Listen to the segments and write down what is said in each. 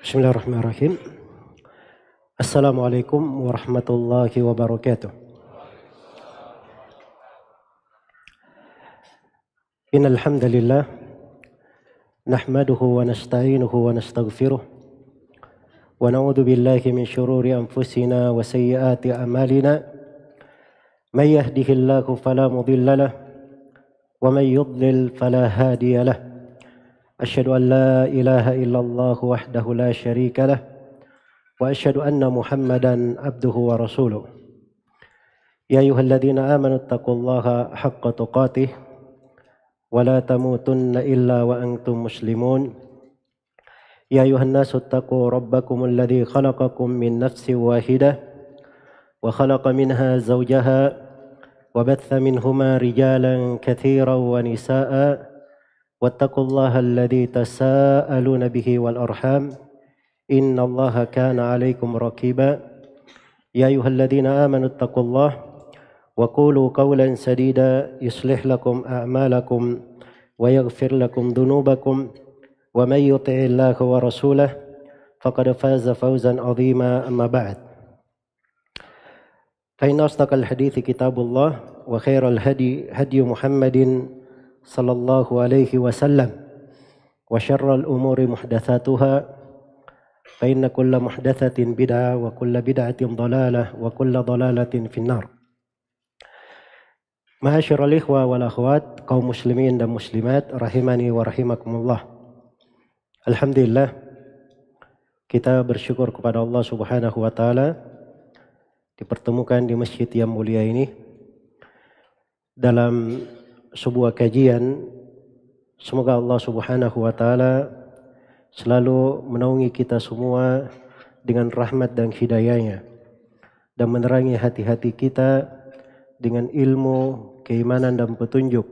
Bismillahirrahmanirrahim. Assalamualaikum warahmatullahi wabarakatuh. Innal hamdalillah nahmaduhu wa nasta'inuhu wa nastaghfiruh wa na'udzu billahi min shururi anfusina wa sayyiati a'malina. May yahdihillahu fala mudilla lahu wa may yudlil fala hadiya lahu. Asyhadu an la ilaha illallah wahdahu la syarika lah wa asyhadu anna Muhammadan abduhu wa rasuluh. Ya ayyuhalladzina amanu taqullaha haqqa tuqatih wa la tamutunna illa wa antum muslimun. Ya ayyuhan nasu taqu rabbakumul ladzi khalaqakum min nafsin wahidah wa khalaqa minha zawjaha wa batha minhuma rijalan katsiran wa nisaa'a. واتقوا الله الذي تساءلون به والأرحام إن الله كان عليكم رقيبا يا أيها الذين آمنوا اتقوا الله وقولوا قولا سديدا يصلح لكم أعمالكم ويغفر لكم ذنوبكم ومن يطع الله ورسوله فقد فاز فوزا عظيما أما بعد فإن أصدق الحديث كتاب الله وخير الهدي هدي محمد صلى الله عليه وسلم وشر الأمور محدثاتها فإن كل محدثة بدعة وكل بدعة ضلالة وكل ضلالة في النار. Ma'asyiral ikhwa wal akhwat, kaum muslimin dan muslimat rahimani wa rahimakumullah. Alhamdulillah, kita bersyukur kepada Allah Subhanahu wa taala dipertemukan di masjid yang mulia ini dalam sebuah kajian. Semoga Allah Subhanahu wa taala selalu menaungi kita semua dengan rahmat dan hidayahnya dan menerangi hati-hati kita dengan ilmu, keimanan dan petunjuk.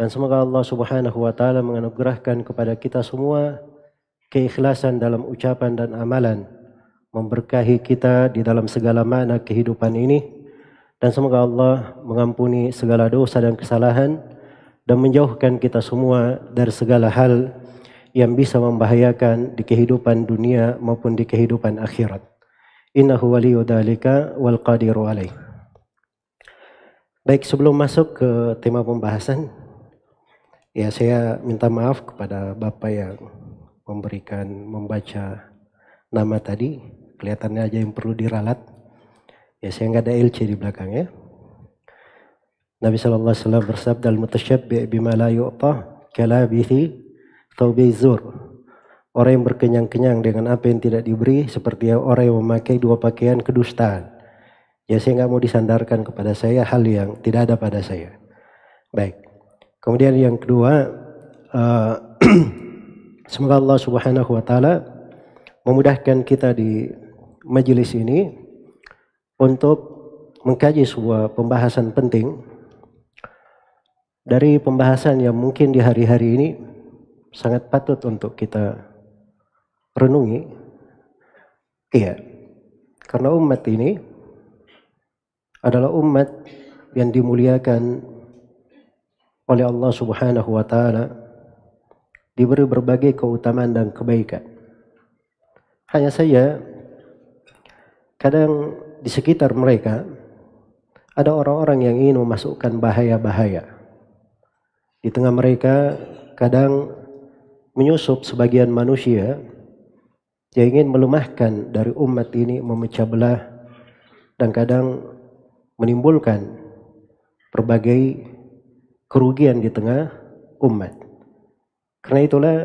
Dan semoga Allah Subhanahu wa taala menganugerahkan kepada kita semua keikhlasan dalam ucapan dan amalan, memberkahi kita di dalam segala makna kehidupan ini. Dan semoga Allah mengampuni segala dosa dan kesalahan dan menjauhkan kita semua dari segala hal yang bisa membahayakan di kehidupan dunia maupun di kehidupan akhirat. Innahu waliyyu dzalika wal qadiru alaih. Baik, sebelum masuk ke tema pembahasan, ya saya minta maaf kepada Bapak yang membaca nama tadi, kelihatannya aja yang perlu diralat. Ya, saya nggak ada LC di belakang ya. Nabi sallallahu alaihi wasallam bersabda, al-mutasyabbi' bima la yu'ta kalabithi thawbi zur. Orang yang berkenyang-kenyang dengan apa yang tidak diberi seperti orang yang memakai dua pakaian kedustaan. Ya, saya nggak mau disandarkan kepada saya hal yang tidak ada pada saya. Baik. Kemudian yang kedua, semoga Allah Subhanahu wa taala memudahkan kita di majelis ini untuk mengkaji sebuah pembahasan penting dari pembahasan yang mungkin di hari-hari ini sangat patut untuk kita renungi. Iya, karena umat ini adalah umat yang dimuliakan oleh Allah Subhanahu wa taala, diberi berbagai keutamaan dan kebaikan. Hanya saja kadang di sekitar mereka ada orang-orang yang ingin memasukkan bahaya-bahaya. Di tengah mereka kadang menyusup sebagian manusia yang ingin melemahkan dari umat ini, memecah belah, dan kadang menimbulkan berbagai kerugian di tengah umat. Karena itulah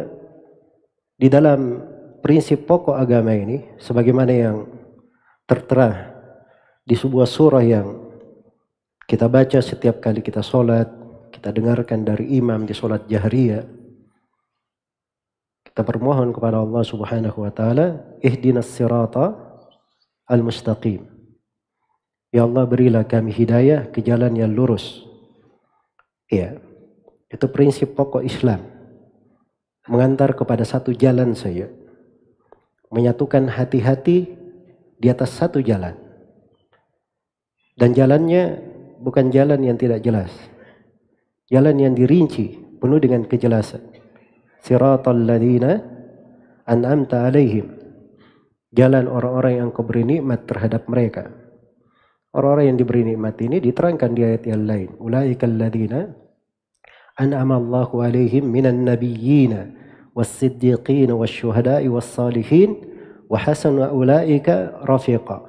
di dalam prinsip pokok agama ini, sebagaimana yang tertera di sebuah surah yang kita baca setiap kali kita sholat, kita dengarkan dari imam di sholat jahriyah, kita bermohon kepada Allah Subhanahu wa taala, ihdinas sirata al-mustaqim. Ya Allah, berilah kami hidayah ke jalan yang lurus. Ya, itu prinsip pokok Islam, mengantar kepada satu jalan saja, menyatukan hati-hati di atas satu jalan. Dan jalannya bukan jalan yang tidak jelas, jalan yang dirinci penuh dengan kejelasan. siratal ladzina an'amta alaihim, jalan orang-orang yang kau beri nikmat terhadap mereka. Orang-orang yang diberi nikmat ini diterangkan di ayat yang lain. Ulaikal ladzina an'ama Allahu alaihim minan nabiyyina was-siddiqin wasyuhada'i was-salihin wa hasuna ulaika rafiqa.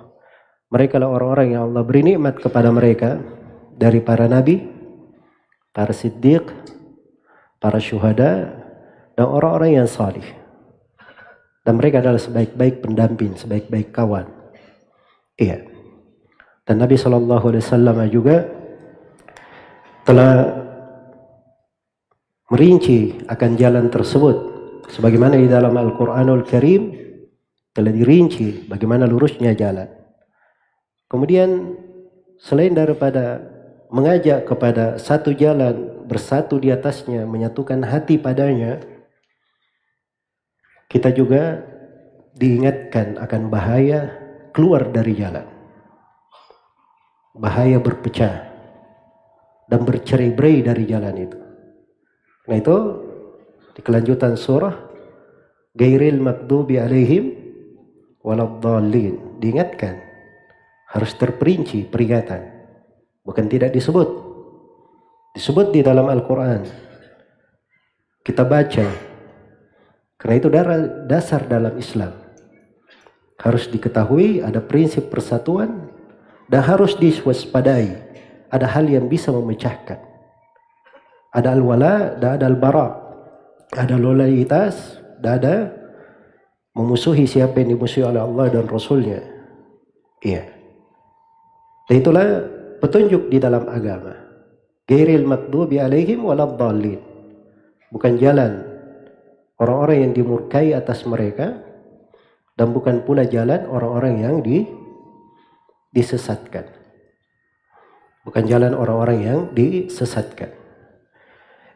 Mereka lah orang-orang yang Allah beri nikmat kepada mereka dari para nabi, para siddiq, para syuhada, dan orang-orang yang salih. Dan mereka adalah sebaik-baik pendamping, sebaik-baik kawan. Iya. Dan Nabi SAW juga telah merinci akan jalan tersebut. Sebagaimana di dalam Al-Quranul Karim telah dirinci bagaimana lurusnya jalan. Kemudian selain daripada mengajak kepada satu jalan, bersatu di atasnya, menyatukan hati padanya, kita juga diingatkan akan bahaya keluar dari jalan. Bahaya berpecah dan bercerai-berai dari jalan itu. Nah itu di kelanjutan surah Ghairil maghdubi alaihim waladdallin diingatkan, harus terperinci peringatan, bukan tidak disebut. Disebut di dalam Al-Quran, kita baca. Karena itu dasar dalam Islam. Harus diketahui ada prinsip persatuan dan harus diwaspadai. Ada hal yang bisa memecahkan. Ada al-wala dan ada al-bara. Ada loyalitas dan ada memusuhi siapa yang dimusuhi oleh Allah dan Rasulnya. Iya. Dan itulah petunjuk di dalam agama. Ghairil maghdubi alaihim waladdallin. Bukan jalan orang-orang yang dimurkai atas mereka, dan bukan pula jalan orang-orang yang disesatkan. Bukan jalan orang-orang yang disesatkan.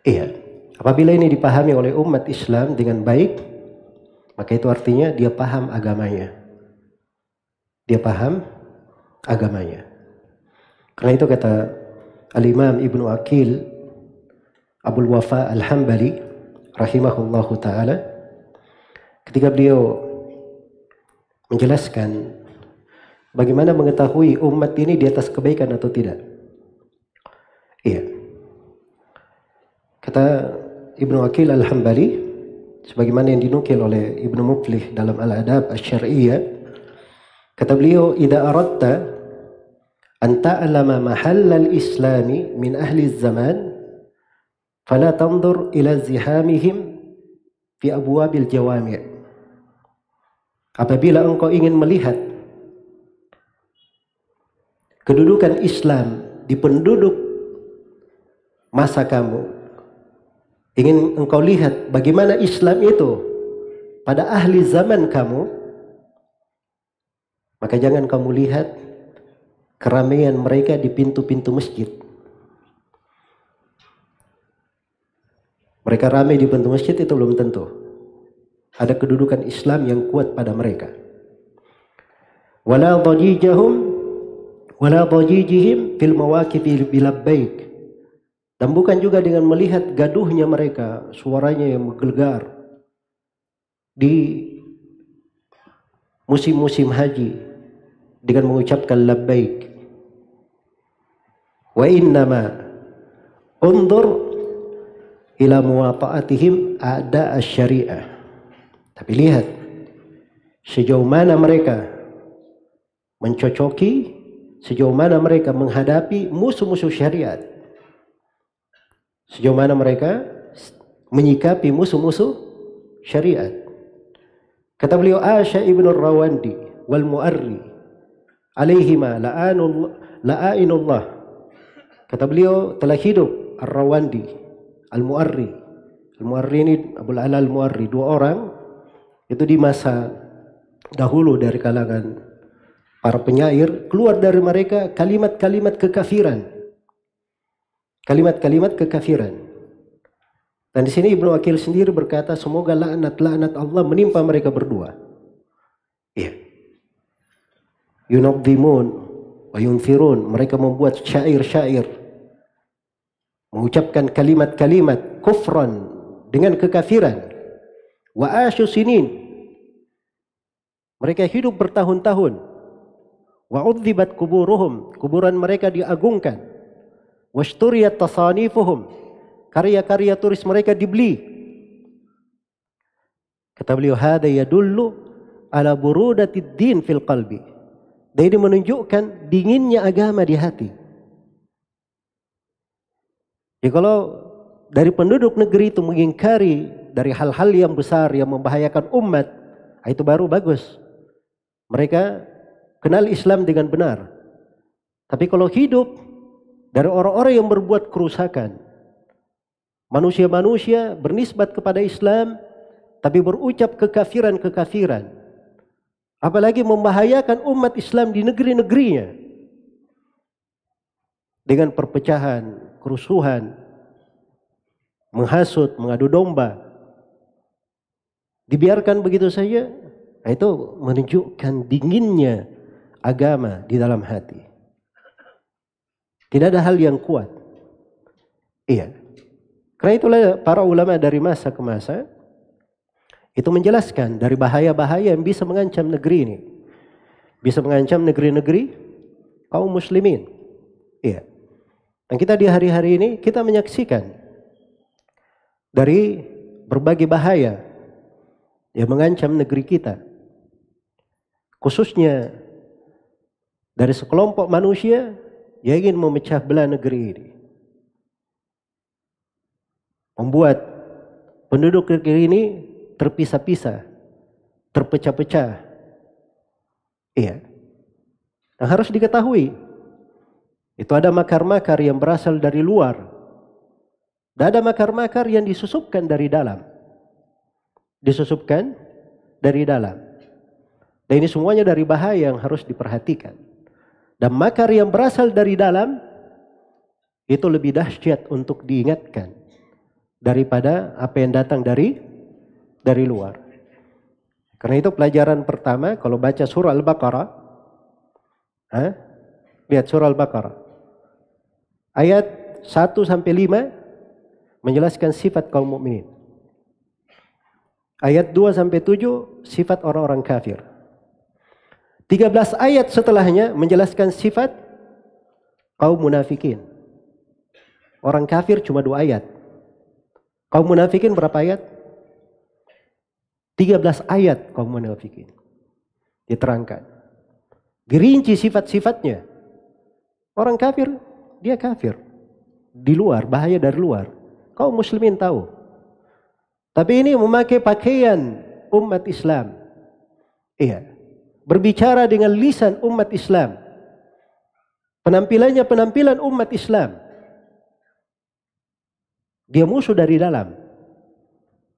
Iya, apabila ini dipahami oleh umat Islam dengan baik, maka itu artinya dia paham agamanya. Dia paham agamanya. Karena itu kata Al-Imam Ibnu Aqil Abul Wafa Al-Hambali rahimahullahu ta'ala, ketika beliau menjelaskan bagaimana mengetahui umat ini di atas kebaikan atau tidak. Iya. Kata Ibnu Aqil Al-Hambali, sebagaimana yang dinukil oleh Ibnu Muflih dalam Al-Adab Asy-Syar'iyyah, kata beliau, "Idza aradta an ta'lama mahallal islami min ahli zaman, fala tanzur ila zihamihim fi abwabil jawami'." Apabila engkau ingin melihat kedudukan Islam di penduduk masa kamu, ingin engkau lihat bagaimana Islam itu pada ahli zaman kamu, maka jangan kamu lihat keramaian mereka di pintu-pintu masjid. Mereka ramai di pintu masjid itu belum tentu ada kedudukan Islam yang kuat pada mereka. Wala dhajijihim fil mawaqifi bilabbaik. Dan bukan juga dengan melihat gaduhnya mereka, suaranya yang menggelegar di musim-musim haji dengan mengucapkan labbaik. Wa innama undur ila muwata'atihim a'da asy-syari'ah. Tapi lihat sejauh mana mereka mencocoki, sejauh mana mereka menghadapi musuh-musuh syariat, sejauh mana mereka menyikapi musuh-musuh syariat. Kata beliau, Asya ibn Rawandi wal Mu'arri alaihima la'ainullah. Kata beliau, telah hidup Ar-Rawandi, Al-Mu'arri. Al-Mu'arri ini Abul Ala Al-Mu'arri, dua orang itu di masa dahulu dari kalangan para penyair, keluar dari mereka kalimat-kalimat kekafiran. Kalimat-kalimat kekafiran. Dan di sini Ibnu Aqil sendiri berkata, semoga laknat-laknat Allah menimpa mereka berdua. Iya. Yunadhimun wa yunfirun, mereka membuat syair-syair, mengucapkan kalimat-kalimat kufran dengan kekafiran. Wa asyu sinin, mereka hidup bertahun-tahun. Wa udzibat kuburuhum, kuburan mereka diagungkan. Wasturiyat tasanifuhum, karya-karya tulis mereka dibeli. Kata beliau, hada yadullu ala burudatid din fil qalbi. Dan ini menunjukkan dinginnya agama di hati. Ya, kalau dari penduduk negeri itu mengingkari dari hal-hal yang besar yang membahayakan umat, itu baru bagus. Mereka kenal Islam dengan benar. Tapi kalau hidup dari orang-orang yang berbuat kerusakan, manusia-manusia bernisbat kepada Islam tapi berucap kekafiran-kekafiran, apalagi membahayakan umat Islam di negeri-negerinya dengan perpecahan, kerusuhan, menghasut, mengadu domba, dibiarkan begitu saja, itu menunjukkan dinginnya agama di dalam hati. Tidak ada hal yang kuat. Iya. Karena itulah para ulama dari masa ke masa itu menjelaskan dari bahaya-bahaya yang bisa mengancam negeri ini. Bisa mengancam negeri-negeri kaum muslimin. Iya. Dan kita di hari-hari ini kita menyaksikan dari berbagai bahaya yang mengancam negeri kita. Khususnya dari sekelompok manusia yang ingin memecah belah negeri ini. Membuat penduduk negeri ini terpisah-pisah, terpecah-pecah. Iya. Yang harus diketahui, itu ada makar-makar yang berasal dari luar. Dan ada makar-makar yang disusupkan dari dalam. Disusupkan dari dalam. Dan ini semuanya dari bahaya yang harus diperhatikan. Dan makar yang berasal dari dalam, itu lebih dahsyat untuk diingatkan daripada apa yang datang dari luar. Karena itu pelajaran pertama kalau baca surah Al-Baqarah, lihat surah Al-Baqarah ayat 1 sampai 5 menjelaskan sifat kaum mukminin. Ayat 2 sampai 7 sifat orang-orang kafir. 13 ayat setelahnya menjelaskan sifat kaum munafikin. Orang kafir cuma 2 ayat. Kaum munafikin berapa ayat? 13 ayat kaum munafikin. Diterangkan. Dirinci sifat-sifatnya. Orang kafir, dia kafir. Di luar, bahaya dari luar. Kaum muslimin tahu. Tapi ini memakai pakaian umat Islam. Iya. Berbicara dengan lisan umat Islam. Penampilannya penampilan umat Islam. Dia musuh dari dalam.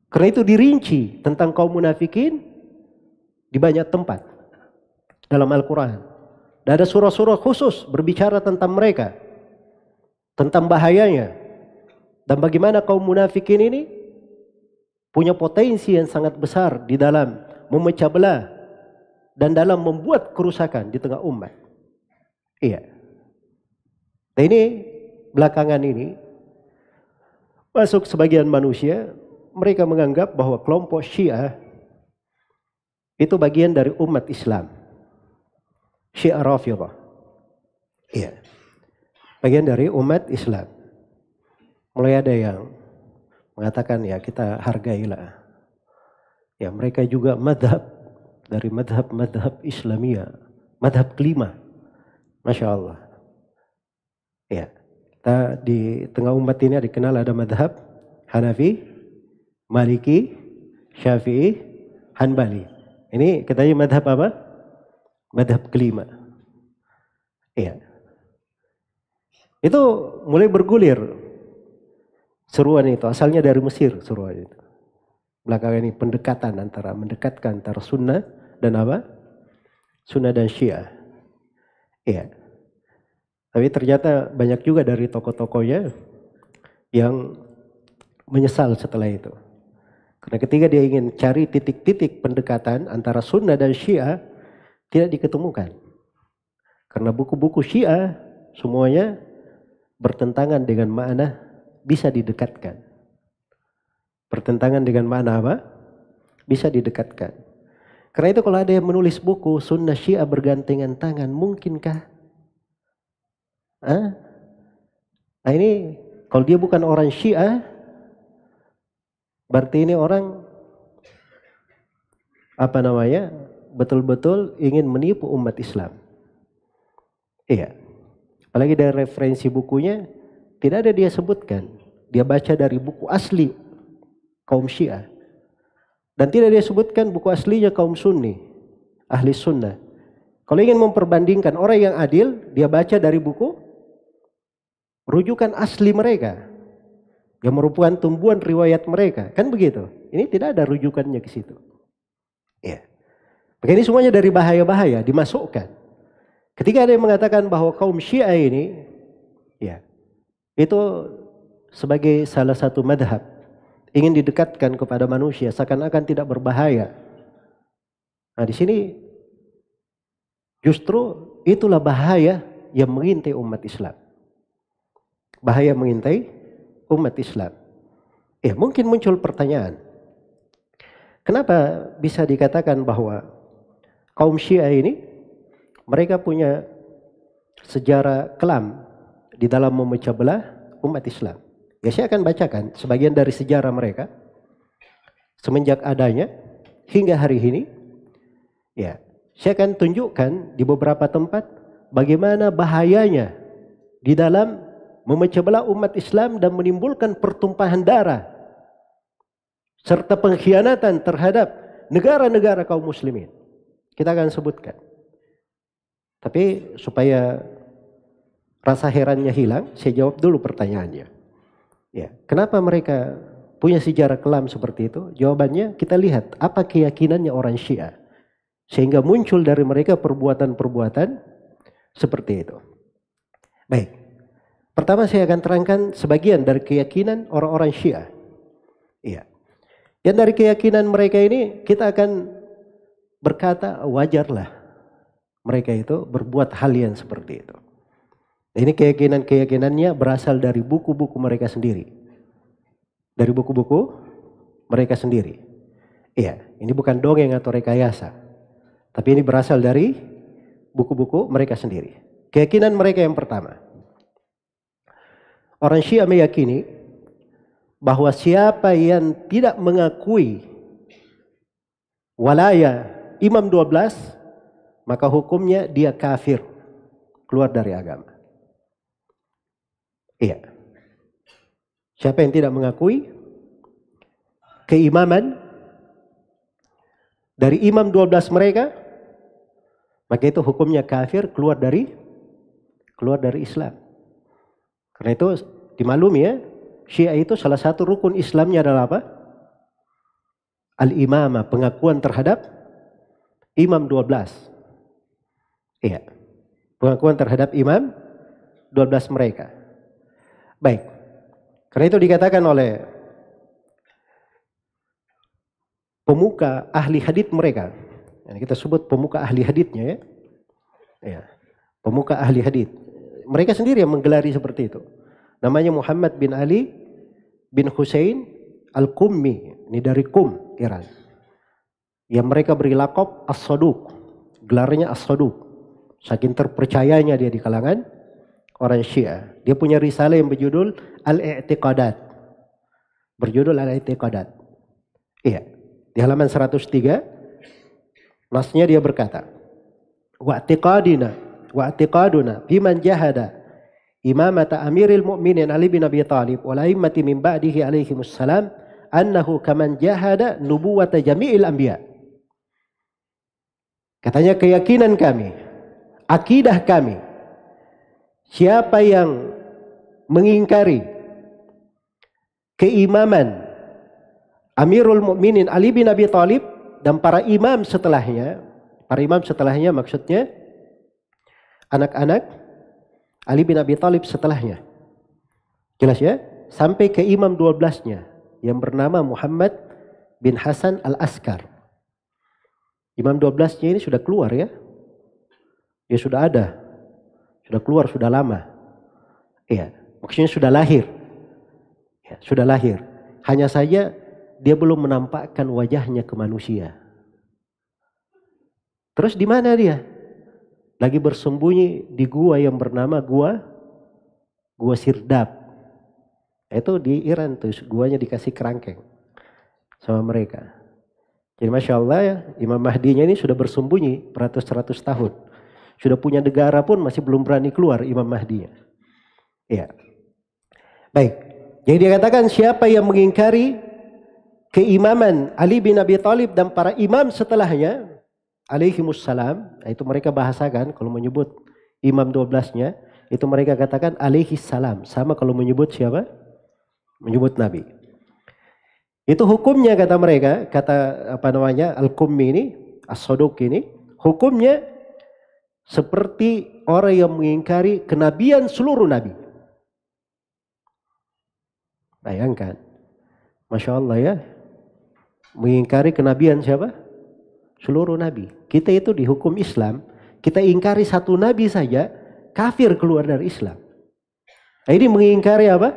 Karena itu dirinci tentang kaum munafikin di banyak tempat dalam Al-Quran. Dan ada surah-surah khusus berbicara tentang mereka. Tentang bahayanya. Dan bagaimana kaum munafikin ini punya potensi yang sangat besar di dalam memecah belah. Dan dalam membuat kerusakan di tengah umat. Iya. Dan ini belakangan ini masuk sebagian manusia, mereka menganggap bahwa kelompok Syiah itu bagian dari umat Islam. Syiah Rafidhah. Iya. Bagian dari umat Islam. Mulai ada yang mengatakan ya kita hargailah. Ya mereka juga madhab dari madhab Islamiyah. Madhab kelima. Masya Allah. Ya. Kita di tengah umat ini dikenal ada madhab Hanafi, Maliki, Syafi'i, Hanbali. Ini katanya madhab apa? Madhab kelima. Iya. Itu mulai bergulir seruan itu. Asalnya dari Mesir seruan itu. Belakangan ini mendekatkan antara sunnah dan apa? Sunnah dan Syiah. Iya. Tapi ternyata banyak juga dari tokoh-tokohnya yang menyesal setelah itu. Karena ketika dia ingin cari titik-titik pendekatan antara sunnah dan Syiah, tidak diketemukan. Karena buku-buku Syiah semuanya bertentangan dengan makna bisa didekatkan. Bertentangan dengan makna apa? Bisa didekatkan. Karena itu kalau ada yang menulis buku Sunnah Syiah bergandengan tangan, mungkinkah? Nah ini kalau dia bukan orang Syiah, berarti ini orang betul-betul ingin menipu umat Islam. Iya. Apalagi dari referensi bukunya tidak ada dia sebutkan. Dia baca dari buku asli kaum Syiah. Dan tidak dia sebutkan buku aslinya kaum Sunni, ahli sunnah. Kalau ingin memperbandingkan orang yang adil, dia baca dari buku rujukan asli mereka. Yang merupakan tumbuhan riwayat mereka. Kan begitu. Ini tidak ada rujukannya ke situ. Ya. Maka ini semuanya dari bahaya-bahaya dimasukkan. Ketika ada yang mengatakan bahwa kaum Syiah ini, ya, itu sebagai salah satu madhab, ingin didekatkan kepada manusia, seakan-akan tidak berbahaya. Nah di sini justru itulah bahaya yang mengintai umat Islam. Bahaya mengintai umat Islam. Mungkin muncul pertanyaan, kenapa bisa dikatakan bahwa kaum Syiah ini mereka punya sejarah kelam di dalam memecah belah umat Islam? Ya saya akan bacakan sebagian dari sejarah mereka semenjak adanya hingga hari ini. Ya, saya akan tunjukkan di beberapa tempat bagaimana bahayanya di dalam memecah belah umat Islam dan menimbulkan pertumpahan darah serta pengkhianatan terhadap negara-negara kaum muslimin. Kita akan sebutkan. Tapi supaya rasa herannya hilang, saya jawab dulu pertanyaannya. Ya, kenapa mereka punya sejarah kelam seperti itu? Jawabannya kita lihat apa keyakinannya orang Syiah. Sehingga muncul dari mereka perbuatan-perbuatan seperti itu. Baik. Pertama saya akan terangkan sebagian dari keyakinan orang-orang Syiah. Iya. Yang dari keyakinan mereka ini kita akan berkata wajarlah mereka itu berbuat hal yang seperti itu. Ini keyakinan-keyakinannya berasal dari buku-buku mereka sendiri. Dari buku-buku mereka sendiri. Iya, ini bukan dongeng atau rekayasa. Tapi ini berasal dari buku-buku mereka sendiri. Keyakinan mereka yang pertama. Orang Syiah meyakini bahwa siapa yang tidak mengakui walaya Imam 12, maka hukumnya dia kafir, keluar dari agama. Iya. Siapa yang tidak mengakui keimaman dari imam 12 mereka, maka itu hukumnya kafir, keluar dari Islam. Karena itu dimaklumi ya, Syiah itu salah satu rukun Islamnya adalah apa? Al-imamah, pengakuan terhadap imam 12. Iya. Pengakuan terhadap imam 12 mereka. Baik, karena itu dikatakan oleh pemuka ahli hadits mereka. Yang kita sebut pemuka ahli haditsnya ya. Ya, pemuka ahli hadits. Mereka sendiri yang menggelari seperti itu. Namanya Muhammad bin Ali bin Hussein Al-Qummi. Ini dari Qum, Iran. Yang mereka beri lakop As-Saduq. Gelarnya As-Saduq. Saking terpercayanya dia di kalangan orang Syiah. Dia punya risalah yang berjudul Al-I'tiqadat. Berjudul Al-I'tiqadat. Iya. Di halaman 103. Nasnya dia berkata. Wa'tiqaduna biman jahada imamata amiril mu'minin Ali bin Abi Thalib wal a'immati min ba'dihi alaihimus salam annahu kaman jahada nubuwata jami'il anbiya. Katanya keyakinan kami, akidah kami, siapa yang mengingkari keimaman Amirul Mukminin Ali bin Abi Thalib dan para imam setelahnya maksudnya anak-anak Ali bin Abi Thalib setelahnya. Jelas ya? Sampai ke imam 12-nya yang bernama Muhammad bin Hasan Al-Askar. Imam 12-nya ini sudah keluar ya. Ya sudah ada. Sudah keluar, sudah lama. Iya, maksudnya sudah lahir. Ya, sudah lahir. Hanya saja dia belum menampakkan wajahnya ke manusia. Terus di mana dia? Lagi bersembunyi di gua yang bernama Gua Sirdap. Itu di Iran tuh, guanya dikasih kerangkeng sama mereka. Jadi Masya Allah ya, Imam Mahdinya ini sudah bersembunyi beratus-ratus tahun. Sudah punya negara pun masih belum berani keluar Imam Mahdinya. Ya. Baik. Jadi dia katakan siapa yang mengingkari keimaman Ali bin Abi Thalib dan para imam setelahnya, alaihimussalam, itu mereka bahasakan kalau menyebut imam 12-nya, itu mereka katakan alaihissalam. Sama kalau menyebut siapa? Menyebut Nabi. Itu hukumnya kata mereka, kata Al-Qummi ini, As-Saduq ini, hukumnya seperti orang yang mengingkari kenabian seluruh nabi. Bayangkan, Masya Allah ya, mengingkari kenabian siapa? Seluruh nabi. Kita itu di hukum Islam, kita ingkari satu nabi saja, kafir keluar dari Islam. Nah, ini mengingkari apa?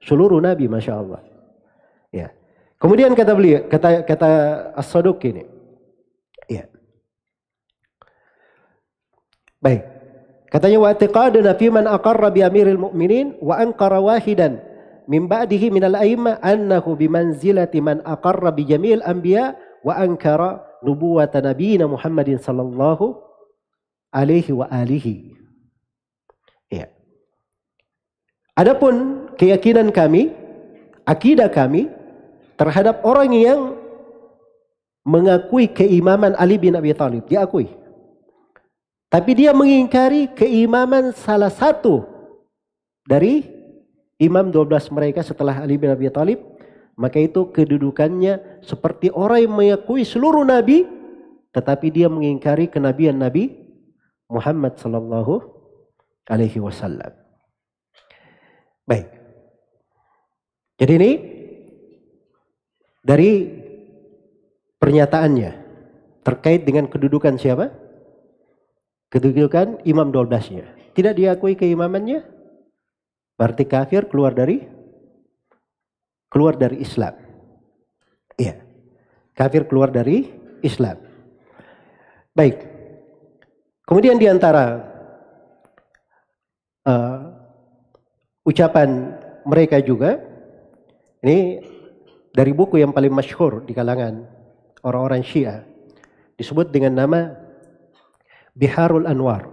Seluruh nabi, Masya Allah. Ya. Kemudian kata beliau, kata As-Saduq ini, ya. Baik. Katanya wa i'tiqaduna fi man aqarra bi amiril mu'minin wa ankara wahidan min ba'dihi minal a'immah annahu bimanzilati man aqarra bi jami'il anbiya wa ankara nubuwata nabiyina Muhammadin sallallahu alaihi wa alihi. Ya. Adapun keyakinan kami, akidah kami terhadap orang yang mengakui keimaman Ali bin Abi Thalib, diakui. Tapi dia mengingkari keimaman salah satu dari imam 12 mereka setelah Ali bin Abi Thalib, maka itu kedudukannya seperti orang yang mengakui seluruh nabi, tetapi dia mengingkari kenabian Nabi Muhammad sallallahu alaihi wasallam. Baik. Jadi ini dari pernyataannya terkait dengan kedudukan siapa? Kedudukan imam 12-nya. Tidak diakui keimamannya, berarti kafir, keluar dari Islam. Iya. Kafir keluar dari Islam. Baik. Kemudian di antara ucapan mereka juga, ini dari buku yang paling masyhur di kalangan orang-orang Syiah, disebut dengan nama Biharul Anwar,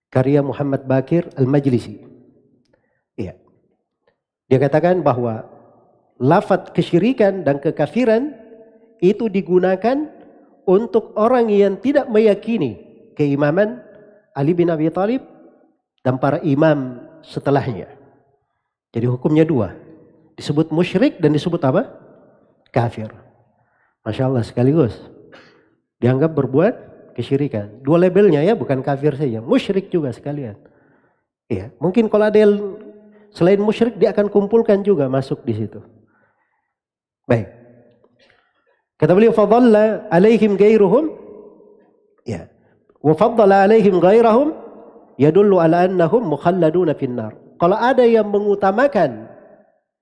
karya Muhammad Baqir Al-Majlisi. Iya. Dia katakan bahwa lafaz kesyirikan dan kekafiran itu digunakan untuk orang yang tidak meyakini keimaman Ali bin Abi Thalib dan para imam setelahnya. Jadi hukumnya dua. Disebut musyrik dan disebut apa? Kafir. Masya Allah sekaligus. Dianggap berbuat kesyirikan. Dua labelnya ya, bukan kafir saja. Musyrik juga sekalian. Iya. Mungkin kalau ada yang selain musyrik dia akan kumpulkan juga masuk di situ. Baik. Kata beliau fadalla alaihim ghairuhum. Ya. Wa faddala alaihim ghairahum yadullu ala annahum mukhalladuna finnar. Kalau ada yang mengutamakan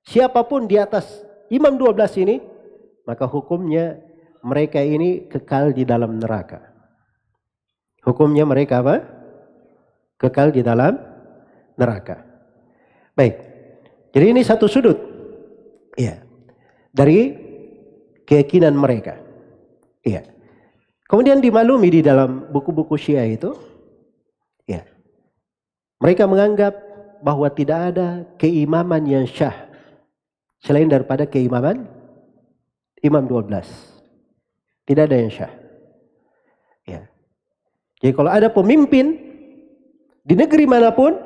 siapapun di atas imam 12 ini, maka hukumnya mereka ini kekal di dalam neraka. Hukumnya mereka apa? Kekal di dalam neraka. Baik. Jadi ini satu sudut. Iya. Dari keyakinan mereka. Iya. Kemudian dimaklumi di dalam buku-buku Syiah itu, ya. Mereka menganggap bahwa tidak ada keimaman yang syah selain daripada keimaman imam 12. Tidak ada yang syah. Ya. Jadi kalau ada pemimpin di negeri manapun,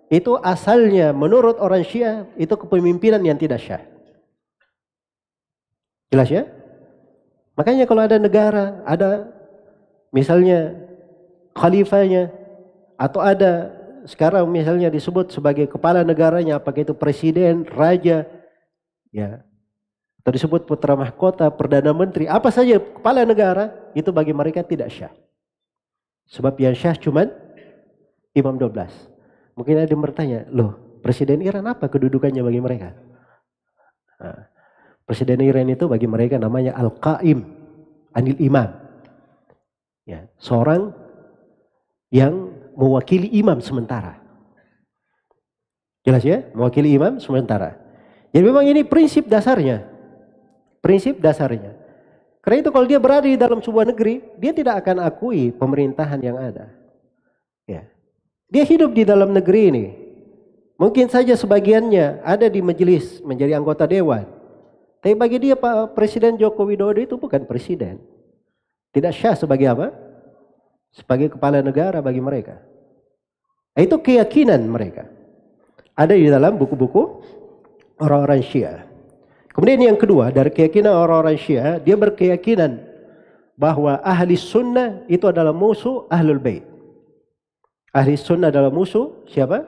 itu asalnya menurut orang Syiah itu kepemimpinan yang tidak syah. Jelas ya? Makanya kalau ada negara, ada misalnya khalifahnya, atau ada sekarang misalnya disebut sebagai kepala negaranya, apakah itu presiden, raja, ya, atau disebut putra mahkota, perdana menteri, apa saja kepala negara, itu bagi mereka tidak syah. Sebab yang syah cuman imam 12. Mungkin ada yang bertanya, loh presiden Iran apa kedudukannya bagi mereka? Nah, Presiden Iran itu bagi mereka namanya Al-Qaim Anil Imam. Ya, seorang yang mewakili imam sementara. Jelas ya? Mewakili imam sementara. Jadi memang ini prinsip dasarnya. Prinsip dasarnya. Karena itu kalau dia berada di dalam sebuah negeri, dia tidak akan akui pemerintahan yang ada. Ya. Dia hidup di dalam negeri ini. Mungkin saja sebagiannya ada di majelis menjadi anggota dewan. Tapi bagi dia Pak Presiden Joko Widodo itu bukan presiden. Tidak syah sebagai apa? Sebagai kepala negara bagi mereka. Itu keyakinan mereka. Ada di dalam buku-buku orang-orang Syiah. Kemudian yang kedua, dari keyakinan orang-orang Syiah, dia berkeyakinan bahwa ahli sunnah itu adalah musuh ahlul bait. Ahli sunnah adalah musuh siapa?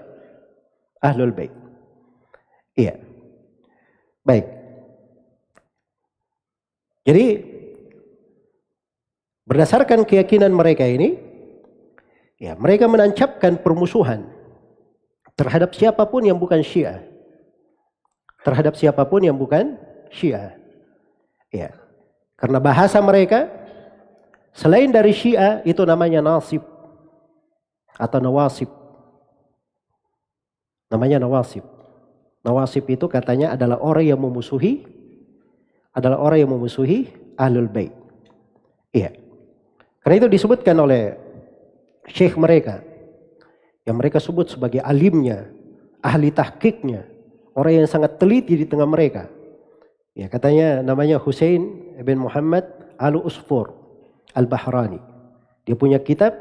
Ahlul bait. Iya. Baik. Jadi berdasarkan keyakinan mereka ini, ya mereka menancapkan permusuhan terhadap siapapun yang bukan Syiah. Terhadap siapapun yang bukan Syiah. Ya. Karena bahasa mereka selain dari Syiah itu namanya nasib atau nawasib. Namanya nawasib. Nawasib itu katanya adalah orang yang memusuhi Ahlul Bait. Iya. Karena itu disebutkan oleh syekh mereka yang mereka sebut sebagai alimnya, ahli tahqiqnya, orang yang sangat teliti di tengah mereka. Ya, katanya namanya Husain bin Muhammad Al-Usfur Al-Bahrani. Dia punya kitab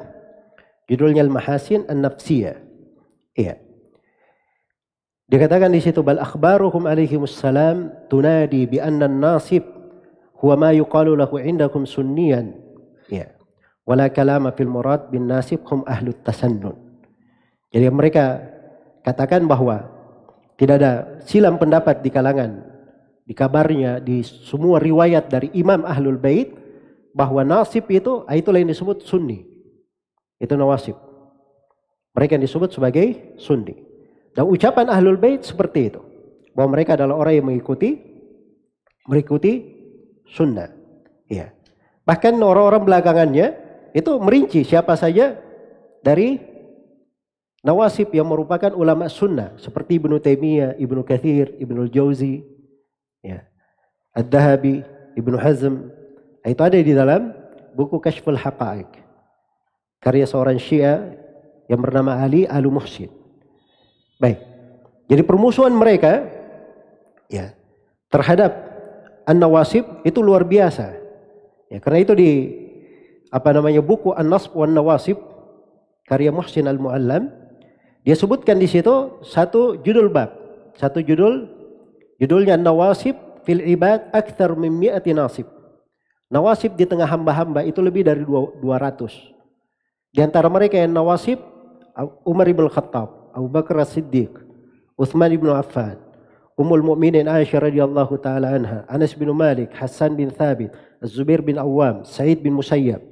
judulnya Al-Mahasin An-Nafsiyah. Iya. Dikatakan di situ bal akhbaruhum alaihimussalam tunadi bi anna an-nasib huwa ma yuqalu lahu indakum sunniyan. Ya. Wala kalama fil murad bin nasib hum ahlut tasannun. Jadi mereka katakan bahwa tidak ada silam pendapat di kalangan, di kabarnya, di semua riwayat dari Imam Ahlul Bait bahwa nasib itulah yang disebut sunni. Itu nawasib. Mereka yang disebut sebagai sunni. Dan ucapan Ahlul Bait seperti itu. Bahwa mereka adalah orang yang mengikuti sunnah. Ya. Bahkan orang-orang belakangannya itu merinci siapa saja dari nawasib yang merupakan ulama sunnah seperti Ibnu Taimiyah, Ibnu Katsir, Ibnu Jauzi, ya, Ad-Dahabi, Ibnu Hazm. Itu ada di dalam buku Kashful Haqa'iq karya seorang Syiah yang bernama Ali Al-Muhsin. Baik. Jadi permusuhan mereka ya terhadap An-Nawasib itu luar biasa. Ya, karena itu di buku An-Nasb wan Nawasib karya Muhsin Al-Muallam, dia sebutkan di situ satu judul bab, judulnya Nawasib fil ibad akthar min mi'ati nasib. Nawasib di tengah hamba-hamba itu lebih dari 200. Di antara mereka yang nawasib Umar ibn Khattab, Abu Bakar As-Siddiq, Utsman ibn Affan, Ummul Mukminin Aisyah radhiyallahu taala anha, Anas bin Malik, Hasan bin Thabit, Az-Zubair bin Awwam, Sa'id bin Musayyab,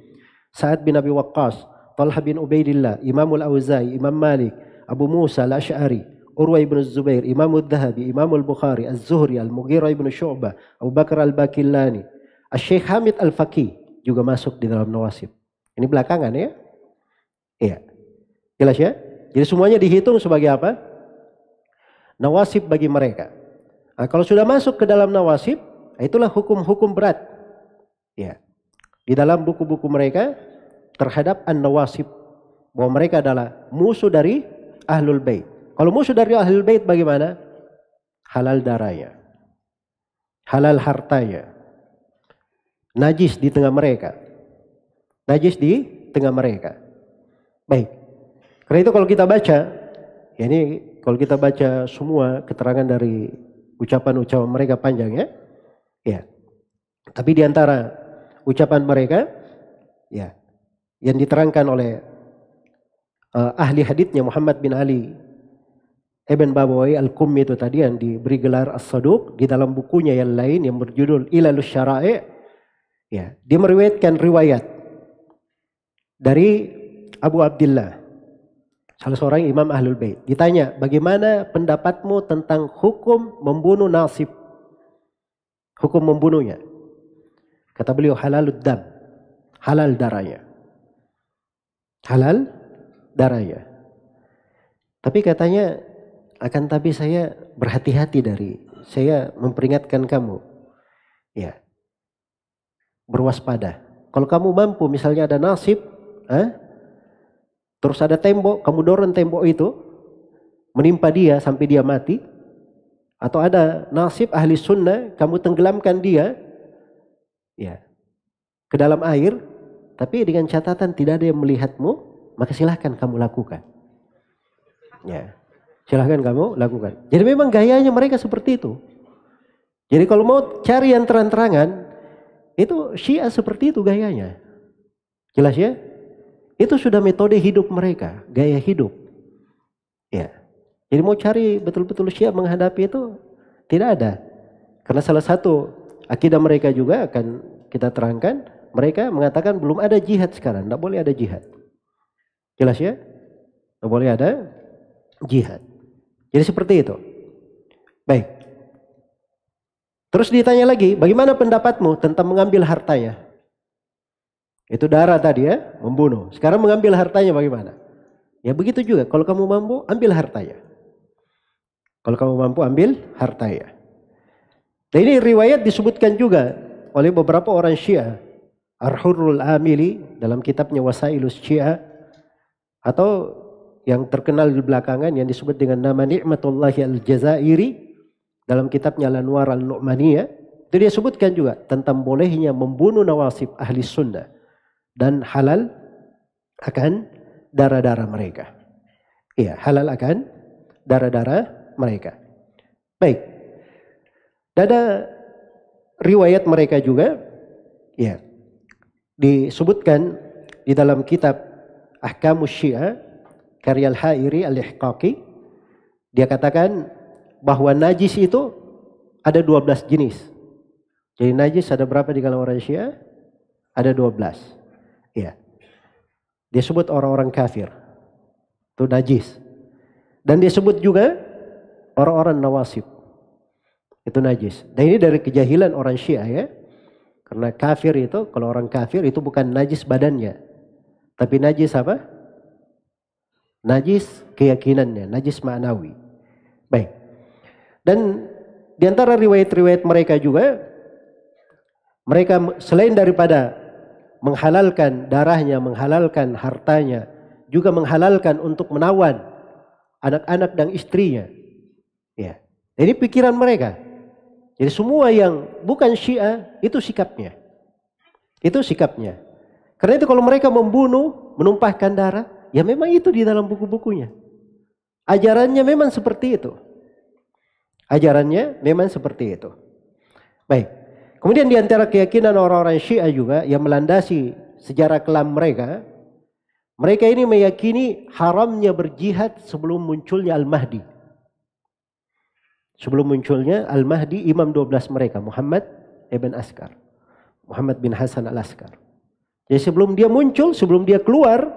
Sa'ad bin Abi Waqqas, Talha bin Ubaidillah, Imam Al-Auza'i, Imam Malik, Abu Musa Al-Asy'ari, Urwa ibn Zubair, Imam Al-Dhahabi, Imam Al-Bukhari, Az-Zuhri, Al-Mughirah ibn Syu'bah, Abu Bakar Al-Bakillani, Asy-Syaikh Hamid Al-Faqih juga masuk di dalam nawasib. Ini belakangan ya. Iya. Jelas ya? Jadi semuanya dihitung sebagai apa? Nawasib bagi mereka. Nah, kalau sudah masuk ke dalam nawasib, itulah hukum-hukum berat. Ya. Di dalam buku-buku mereka terhadap an-nawasib, bahwa mereka adalah musuh dari Ahlul Bait. Kalau musuh dari Ahlul Bait bagaimana? Halal darahnya, halal hartanya, najis di tengah mereka, Baik. Karena itu kalau kita baca, ya ini kalau kita baca semua keterangan dari ucapan-ucapan mereka panjang ya. Ya. Tapi di antara ucapan mereka ya yang diterangkan oleh ahli haditsnya Muhammad bin Ali Ibn Babawai Al-Qummi itu tadi yang diberi gelar As-Saduq, di dalam bukunya yang lain yang berjudul Ilalus Syara'i', ya, dia meriwayatkan riwayat dari Abu Abdullah, salah seorang imam Ahlul Bait. Ditanya, bagaimana pendapatmu tentang hukum membunuh nasib? hukum membunuhnya. Kata beliau halalud dam, halal darahnya. Halal darahnya. Tapi katanya, akan tapi saya berhati-hati saya memperingatkan kamu. Ya, berwaspada. Kalau kamu mampu, misalnya ada nasib, terus ada tembok, kamu dorong tembok itu, menimpa dia sampai dia mati. Atau ada nasib ahli sunnah, kamu tenggelamkan dia, ya, ke dalam air, tapi dengan catatan tidak ada yang melihatmu, maka silahkan kamu lakukan. Ya, silahkan kamu lakukan. Jadi memang gayanya mereka seperti itu. Jadi kalau mau cari yang terang-terangan, itu Syiah seperti itu gayanya. Jelas ya? Itu sudah metode hidup mereka, gaya hidup. Ya. Jadi mau cari betul-betul Syiah menghadapi itu tidak ada. Karena salah satu akidah mereka juga akan kita terangkan, mereka mengatakan belum ada jihad sekarang, tidak boleh ada jihad. Jelas ya? Tidak boleh ada jihad. Jadi seperti itu. Baik. Terus ditanya lagi, bagaimana pendapatmu tentang mengambil hartanya? Itu darah tadi ya, membunuh. Sekarang mengambil hartanya bagaimana? Ya begitu juga, kalau kamu mampu ambil hartanya. Kalau kamu mampu ambil hartanya. Dan ini riwayat disebutkan juga oleh beberapa orang Syiah. Ar-Hurrul Amili dalam kitabnya Wasailus Syiah, atau yang terkenal di belakangan yang disebut dengan nama Ni'matullahi Al-Jazairi dalam kitabnya Al-Anwar Al-Nu'maniyah, itu dia sebutkan juga tentang bolehnya membunuh nawasib ahli sunnah dan halal akan darah-darah mereka. Iya, halal akan darah-darah mereka. Baik. Dan ada riwayat mereka juga, ya, disebutkan di dalam kitab Ahkamus Syiah karya Al-Hairi Al-Ihqaqi. Dia katakan bahwa najis itu ada 12 jenis. Jadi najis ada berapa di kalangan orang Syiah? Ada 12. Ya. Dia sebut orang-orang kafir. Itu najis. Dan dia sebut juga orang-orang nawasib. Itu najis. Dan ini dari kejahilan orang Syiah ya. Karena kafir itu, kalau orang kafir itu bukan najis badannya. Tapi najis apa? Najis keyakinannya, najis ma'nawi. Baik. Dan di antara riwayat-riwayat mereka juga, mereka selain daripada menghalalkan darahnya, menghalalkan hartanya, juga menghalalkan untuk menawan anak-anak dan istrinya. Ya. Ini pikiran mereka. Jadi semua yang bukan Syiah itu sikapnya. Itu sikapnya. Karena itu kalau mereka membunuh, menumpahkan darah, ya memang itu di dalam buku-bukunya. Ajarannya memang seperti itu. Ajarannya memang seperti itu. Baik. Kemudian di antara keyakinan orang-orang Syiah juga yang melandasi sejarah kelam mereka, mereka ini meyakini haramnya berjihad sebelum munculnya Al-Mahdi. Sebelum munculnya Al-Mahdi, imam 12 mereka, Muhammad ibn Askar. Muhammad bin Hasan al-Askar. Jadi sebelum dia muncul, sebelum dia keluar,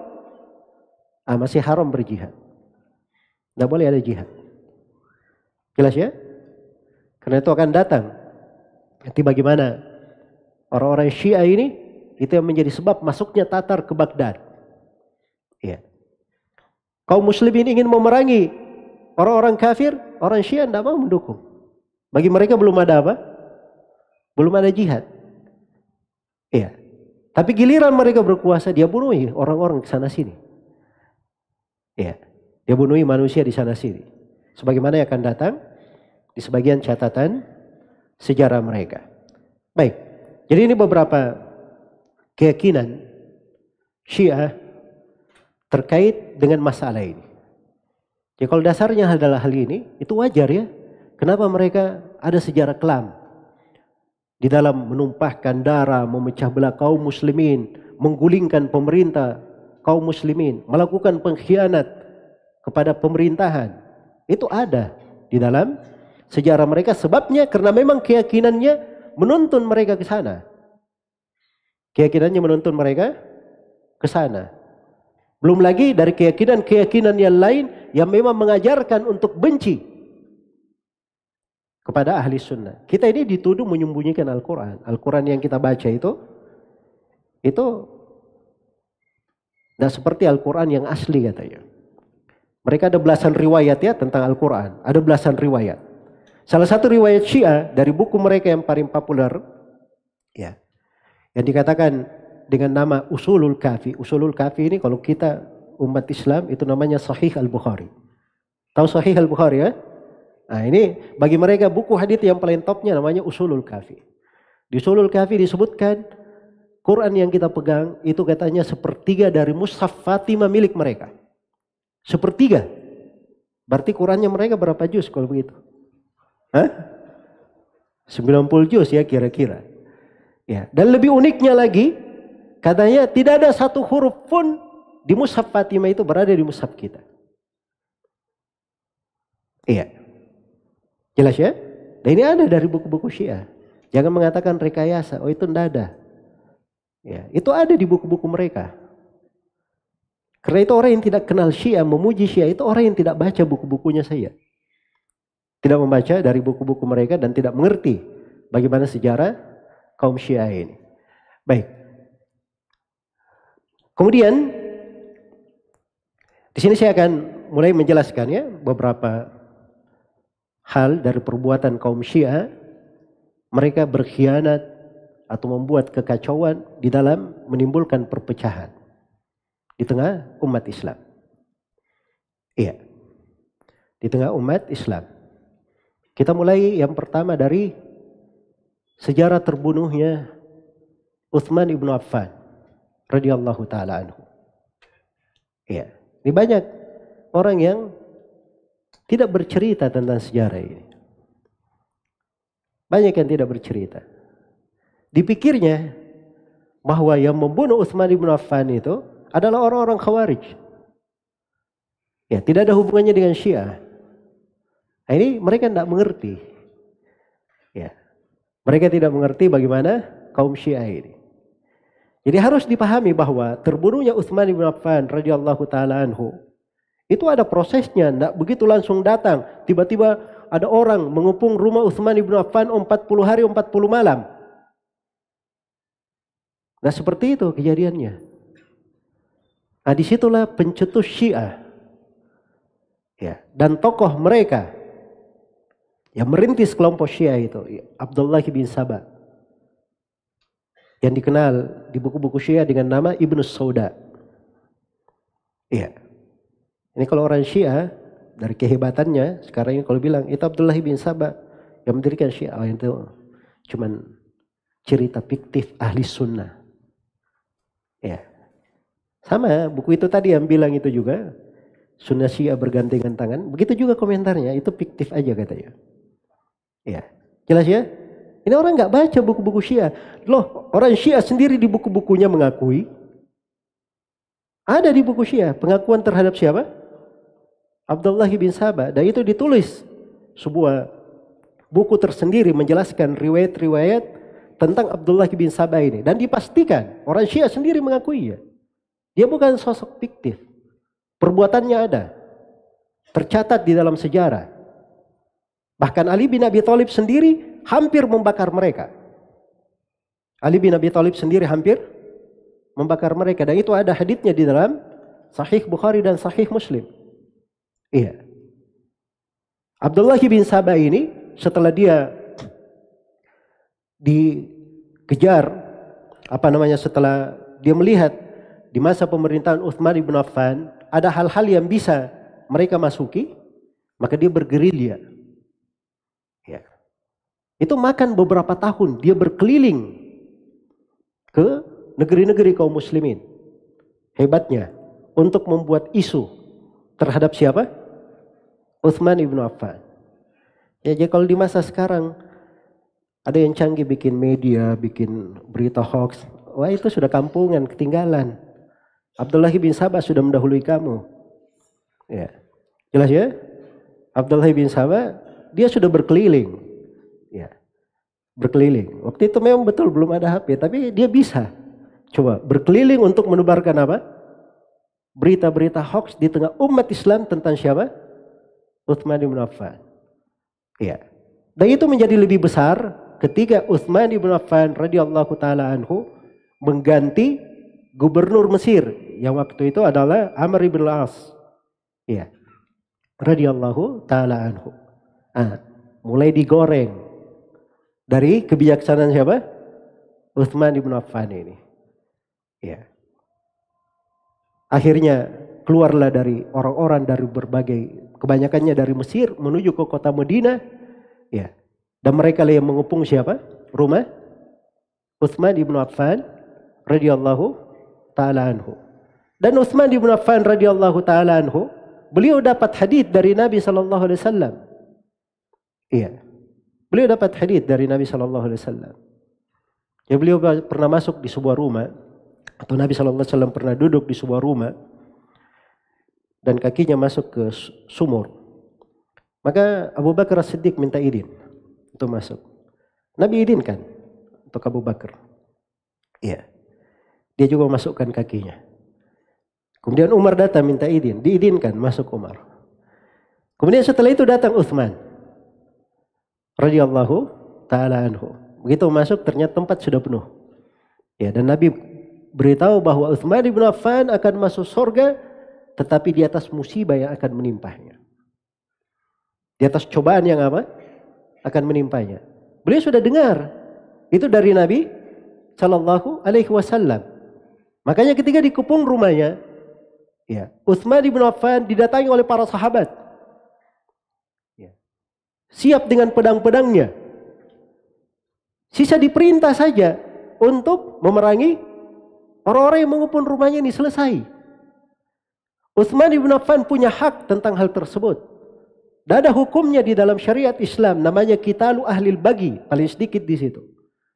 masih haram berjihad. Tidak boleh ada jihad. Jelas ya? Karena itu akan datang. Nanti bagaimana orang-orang Syiah ini, itu yang menjadi sebab masuknya Tatar ke Baghdad. Ya. Kaum muslimin ingin memerangi orang-orang kafir, orang Syiah tidak mau mendukung. Bagi mereka belum ada apa? Belum ada jihad. Iya. Tapi giliran mereka berkuasa, dia bunuh orang-orang di sana sini. Iya. Dia bunuh manusia di sana sini. Sebagaimana yang akan datang di sebagian catatan sejarah mereka. Baik. Jadi ini beberapa keyakinan Syiah terkait dengan masalah ini. Ya kalau dasarnya adalah hal ini, itu wajar ya. Kenapa mereka ada sejarah kelam di dalam menumpahkan darah, memecah belah kaum muslimin, menggulingkan pemerintah kaum muslimin, melakukan pengkhianat kepada pemerintahan. Itu ada di dalam sejarah mereka, sebabnya karena memang keyakinannya menuntun mereka ke sana. Keyakinannya menuntun mereka ke sana. Belum lagi dari keyakinan-keyakinan yang lain yang memang mengajarkan untuk benci. kepada ahli sunnah. Kita ini dituduh menyembunyikan Al-Quran. Al-Quran yang kita baca itu tidak seperti Al-Quran yang asli katanya. Mereka ada belasan riwayat ya tentang Al-Quran. Ada belasan riwayat. Salah satu riwayat Syiah dari buku mereka yang paling populer, ya, yang dikatakan dengan nama Usulul Kafi. Usulul Kafi ini kalau kita umat Islam itu namanya Sahih Al-Bukhari. Tahu Sahih Al-Bukhari ya? Nah ini bagi mereka buku hadits yang paling topnya namanya Usulul Kafi. Di Usulul Kafi disebutkan Quran yang kita pegang itu katanya sepertiga dari mushaf Fatimah milik mereka. Sepertiga. Berarti Qurannya mereka berapa juz kalau begitu? Hah? 90 juz ya kira-kira. Ya, dan lebih uniknya lagi, katanya tidak ada satu huruf pun di mushaf Fatimah itu berada di mushaf kita. Iya. Jelas ya? Dan ini ada dari buku-buku Syiah. Jangan mengatakan rekayasa, oh itu tidak ada. Ya, itu ada di buku-buku mereka. Karena itu orang yang tidak kenal Syiah, memuji Syiah itu orang yang tidak baca buku-bukunya saya. Tidak membaca dari buku-buku mereka dan tidak mengerti bagaimana sejarah kaum Syiah ini. Baik. Kemudian di sini saya akan mulai menjelaskan ya beberapa hal dari perbuatan kaum Syiah. Mereka berkhianat atau membuat kekacauan di dalam menimbulkan perpecahan di tengah umat Islam. Iya. Di tengah umat Islam. Kita mulai yang pertama dari sejarah terbunuhnya Utsman ibn Affan radhiyallahu taala anhu. Iya. Ini banyak orang yang tidak bercerita tentang sejarah ini. Banyak yang tidak bercerita. Dipikirnya bahwa yang membunuh Utsman ibn Affan itu adalah orang-orang Khawarij. Ya, tidak ada hubungannya dengan Syiah. Nah, ini mereka tidak mengerti. Ya. Mereka tidak mengerti bagaimana kaum Syiah ini. Jadi harus dipahami bahwa terbunuhnya Utsman ibn Affan radhiyallahu taala anhu itu ada prosesnya, tidak begitu langsung datang. Tiba-tiba ada orang mengepung rumah Utsman ibn Affan 40 hari 40 malam. Nah seperti itu kejadiannya. Nah disitulah pencetus Syiah. Ya, dan tokoh mereka yang merintis kelompok Syiah itu Abdullah bin Saba, yang dikenal di buku-buku Syiah dengan nama Ibnu Sauda. Iya. Ini kalau orang Syiah dari kehebatannya sekarang ini kalau bilang itu Abdullah bin Saba yang mendirikan Syiah, itu cuman cerita fiktif ahli sunnah. Ya. Sama buku itu tadi yang bilang itu juga sunnah Syiah bergandengan tangan. Begitu juga komentarnya, itu fiktif aja katanya. Ya, jelas ya? Ini orang nggak baca buku-buku Syiah. Loh, orang Syiah sendiri di buku-bukunya mengakui. Ada di buku Syiah pengakuan terhadap siapa? Abdullah bin Saba. Dan itu ditulis sebuah buku tersendiri menjelaskan riwayat-riwayat tentang Abdullah bin Saba ini. Dan dipastikan orang Syiah sendiri mengakui ya. Dia bukan sosok fiktif. Perbuatannya ada. Tercatat di dalam sejarah. Bahkan Ali bin Abi Thalib sendiri hampir membakar mereka. Ali bin Abi Thalib sendiri hampir membakar mereka. Dan itu ada haditsnya di dalam Sahih Bukhari dan Sahih Muslim. Iya. Abdullah bin Saba ini setelah dia dikejar, setelah dia melihat di masa pemerintahan Utsman ibn Affan ada hal-hal yang bisa mereka masuki, maka dia bergerilya. Ya. Itu makan beberapa tahun dia berkeliling ke negeri-negeri kaum muslimin. Hebatnya untuk membuat isu terhadap siapa? Utsman ibn Affan. Ya, jadi kalau di masa sekarang ada yang canggih bikin media, bikin berita hoax, wah itu sudah kampungan, ketinggalan. Abdullah bin Saba sudah mendahului kamu. Ya. Jelas ya? Abdullah bin Saba dia sudah berkeliling. Ya. Berkeliling. Waktu itu memang betul belum ada HP, tapi dia bisa coba berkeliling untuk menebarkan apa? Berita-berita hoax di tengah umat Islam tentang siapa? Utsman bin Affan. Ya. Dan itu menjadi lebih besar ketika Utsman ibn Affan radhiyallahu taala anhu mengganti gubernur Mesir yang waktu itu adalah Amr ibn al-As. Ya. Radhiyallahu taala anhu. Mulai digoreng dari kebijaksanaan siapa? Utsman ibn Affan ini. Ya. Akhirnya keluarlah dari orang-orang dari berbagai, kebanyakannya dari Mesir menuju ke kota Madinah. Ya. Dan mereka yang mengepung siapa? Rumah Utsman ibn Affan radhiyallahu taala anhu. Dan Utsman ibn Affan radhiyallahu taala anhu, beliau dapat hadis dari Nabi sallallahu alaihi wasallam. Iya. Beliau dapat hadis dari Nabi sallallahu alaihi wasallam. Ya, beliau pernah masuk di sebuah rumah, atau Nabi sallallahu alaihi wasallam pernah duduk di sebuah rumah dan kakinya masuk ke sumur. Maka Abu Bakar As-Siddiq minta izin untuk masuk. Nabi izinkan untuk Abu Bakar. Iya. Dia juga masukkan kakinya. Kemudian Umar datang minta izin, diizinkan masuk Umar. Kemudian setelah itu datang Utsman radhiyallahu taala anhu. Begitu masuk ternyata tempat sudah penuh. Ya, dan Nabi beritahu bahwa Utsman bin Affan akan masuk surga tetapi di atas musibah yang akan menimpahnya. Di atas cobaan yang apa? Akan menimpanya. Beliau sudah dengar itu dari Nabi sallallahu alaihi wasallam. Makanya ketika dikepung rumahnya, ya, Utsman bin Affan didatangi oleh para sahabat. Ya. Siap dengan pedang-pedangnya. Sisa diperintah saja untuk memerangi orang-orang yang mengepung rumahnya ini selesai. Utsman bin Affan punya hak tentang hal tersebut. Dan ada hukumnya di dalam syariat Islam, namanya qitalu ahlil bagi, paling sedikit di situ.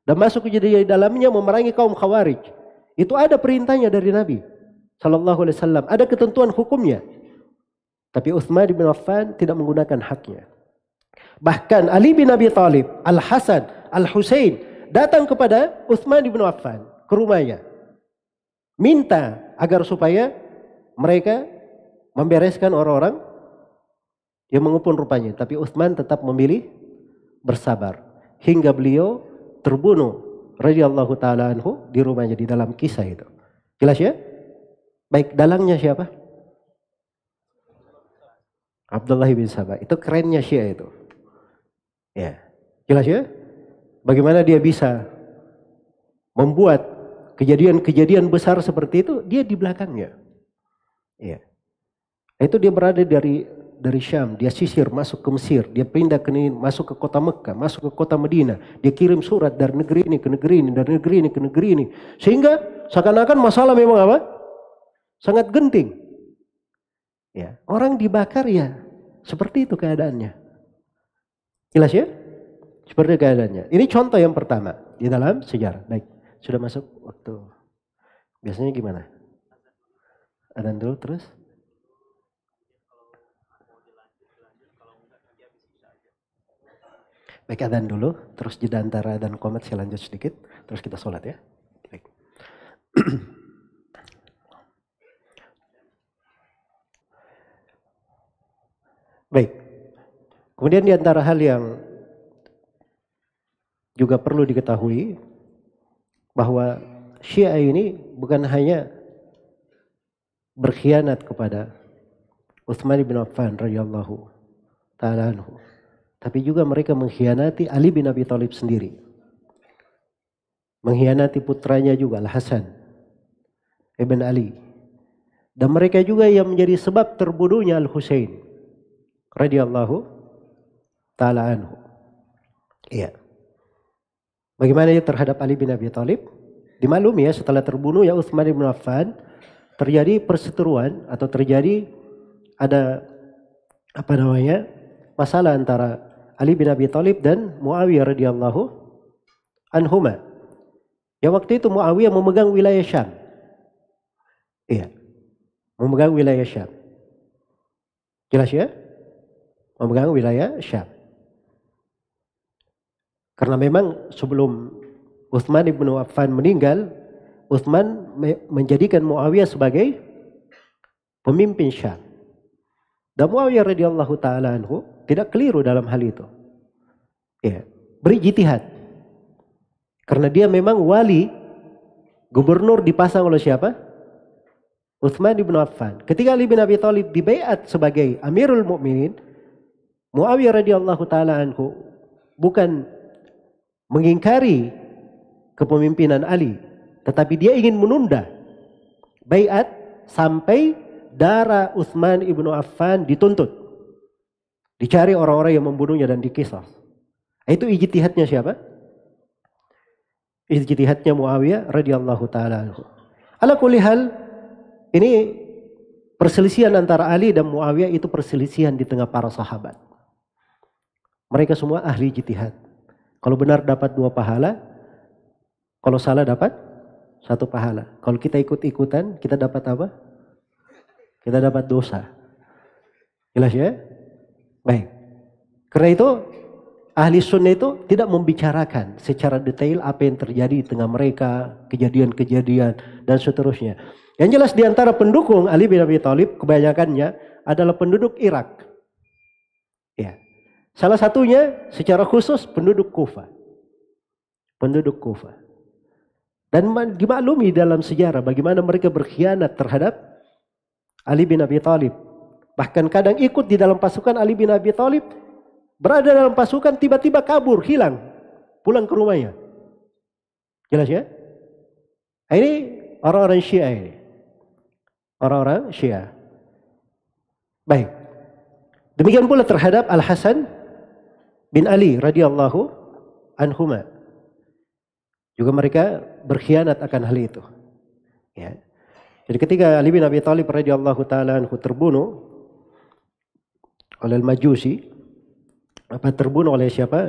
Dan masuk ke dalamnya memerangi kaum Khawarij. Itu ada perintahnya dari Nabi sallallahu alaihi wasallam, ada ketentuan hukumnya. Tapi Utsman bin Affan tidak menggunakan haknya. Bahkan Ali bin Abi Thalib, Al-Hasan, Al-Husain datang kepada Utsman bin Affan ke rumahnya. Minta agar supaya mereka membereskan orang-orang yang mengepung rumahnya. Tapi Utsman tetap memilih bersabar hingga beliau terbunuh radhiyallahu taala anhu di rumahnya di dalam kisah itu. Jelas ya? Baik, dalangnya siapa? Abdullah bin Sabah. Itu kerennya Syiah itu. Ya. Jelas ya? Bagaimana dia bisa membuat kejadian-kejadian besar seperti itu, dia di belakangnya. Ya. Itu dia berada dari Syam, dia sisir masuk ke Mesir, dia pindah masuk ke kota Mekah, masuk ke kota Madinah, dia kirim surat dari negeri ini ke negeri ini, dari negeri ini ke negeri ini, sehingga seakan-akan masalah memang apa? Sangat genting. Ya, orang dibakar ya, seperti itu keadaannya. Jelas ya? Seperti keadaannya. Ini contoh yang pertama di dalam sejarah. Baik, sudah masuk waktu. Biasanya gimana? Adzan dulu terus? Baik, adzan dulu, terus jeda antara adzan qomat saya lanjut sedikit, terus kita sholat ya. Baik. Baik. Kemudian di antara hal yang juga perlu diketahui bahwa Syiah ini bukan hanya berkhianat kepada Utsman bin Affan radhiyallahu taala anhu, tapi juga mereka mengkhianati Ali bin Abi Thalib sendiri. Mengkhianati putranya juga Al-Hasan ibn Ali. Dan mereka juga yang menjadi sebab terbunuhnya Al-Husain radhiyallahu taala anhu. Iya. Bagaimana terhadap Ali bin Abi Thalib? Dimaklumi ya, setelah terbunuh ya Utsman bin Affan, terjadi perseteruan atau terjadi ada masalah antara Ali bin Abi Thalib dan Muawiyah radhiyallahu anhuma. Yang waktu itu Muawiyah memegang wilayah Syam. Iya. Memegang wilayah Syam. Jelas ya? Memegang wilayah Syam. Karena memang sebelum Utsman bin Affan meninggal, Utsman menjadikan Muawiyah sebagai pemimpin Syam. Dan Muawiyah radhiyallahu taala anhu tidak keliru dalam hal itu. Ya, berijtihad. Karena dia memang wali, gubernur dipasang oleh siapa? Utsman bin Affan. Ketika Ali bin Abi Thalib dibaiat sebagai Amirul Mukminin, Muawiyah radhiyallahu taala anhu bukan mengingkari kepemimpinan Ali, tetapi dia ingin menunda baiat sampai darah Utsman ibnu Affan dituntut. Dicari orang-orang yang membunuhnya dan dikisah. Itu ijtihadnya siapa? Ijtihadnya Muawiyah radhiyallahu taala anhu. Ala kulli hal, ini perselisihan antara Ali dan Muawiyah itu perselisihan di tengah para sahabat. Mereka semua ahli ijtihad. Kalau benar dapat 2 pahala, kalau salah dapat 1 pahala. Kalau kita ikut-ikutan, kita dapat apa? Kita dapat dosa. Jelas ya? Baik. Karena itu ahli sunnah itu tidak membicarakan secara detail apa yang terjadi di tengah mereka, kejadian-kejadian dan seterusnya. Yang jelas di antara pendukung Ali bin Abi Thalib kebanyakannya adalah penduduk Irak. Ya. Salah satunya secara khusus penduduk Kufah. Penduduk Kufah. Dan dimaklumi dalam sejarah bagaimana mereka berkhianat terhadap Ali bin Abi Thalib. Bahkan kadang ikut di dalam pasukan Ali bin Abi Thalib, berada dalam pasukan tiba-tiba kabur, hilang, pulang ke rumahnya. Jelas ya? Ini orang-orang Syiah ini. Orang-orang Syiah. Baik. Demikian pula terhadap Al-Hasan bin Ali radhiyallahu anhuma. Juga mereka berkhianat akan hal itu. Ya. Jadi ketika Ali bin Abi Thalib radhiyallahu taala anhu terbunuh oleh Al-Majusi, terbunuh oleh siapa?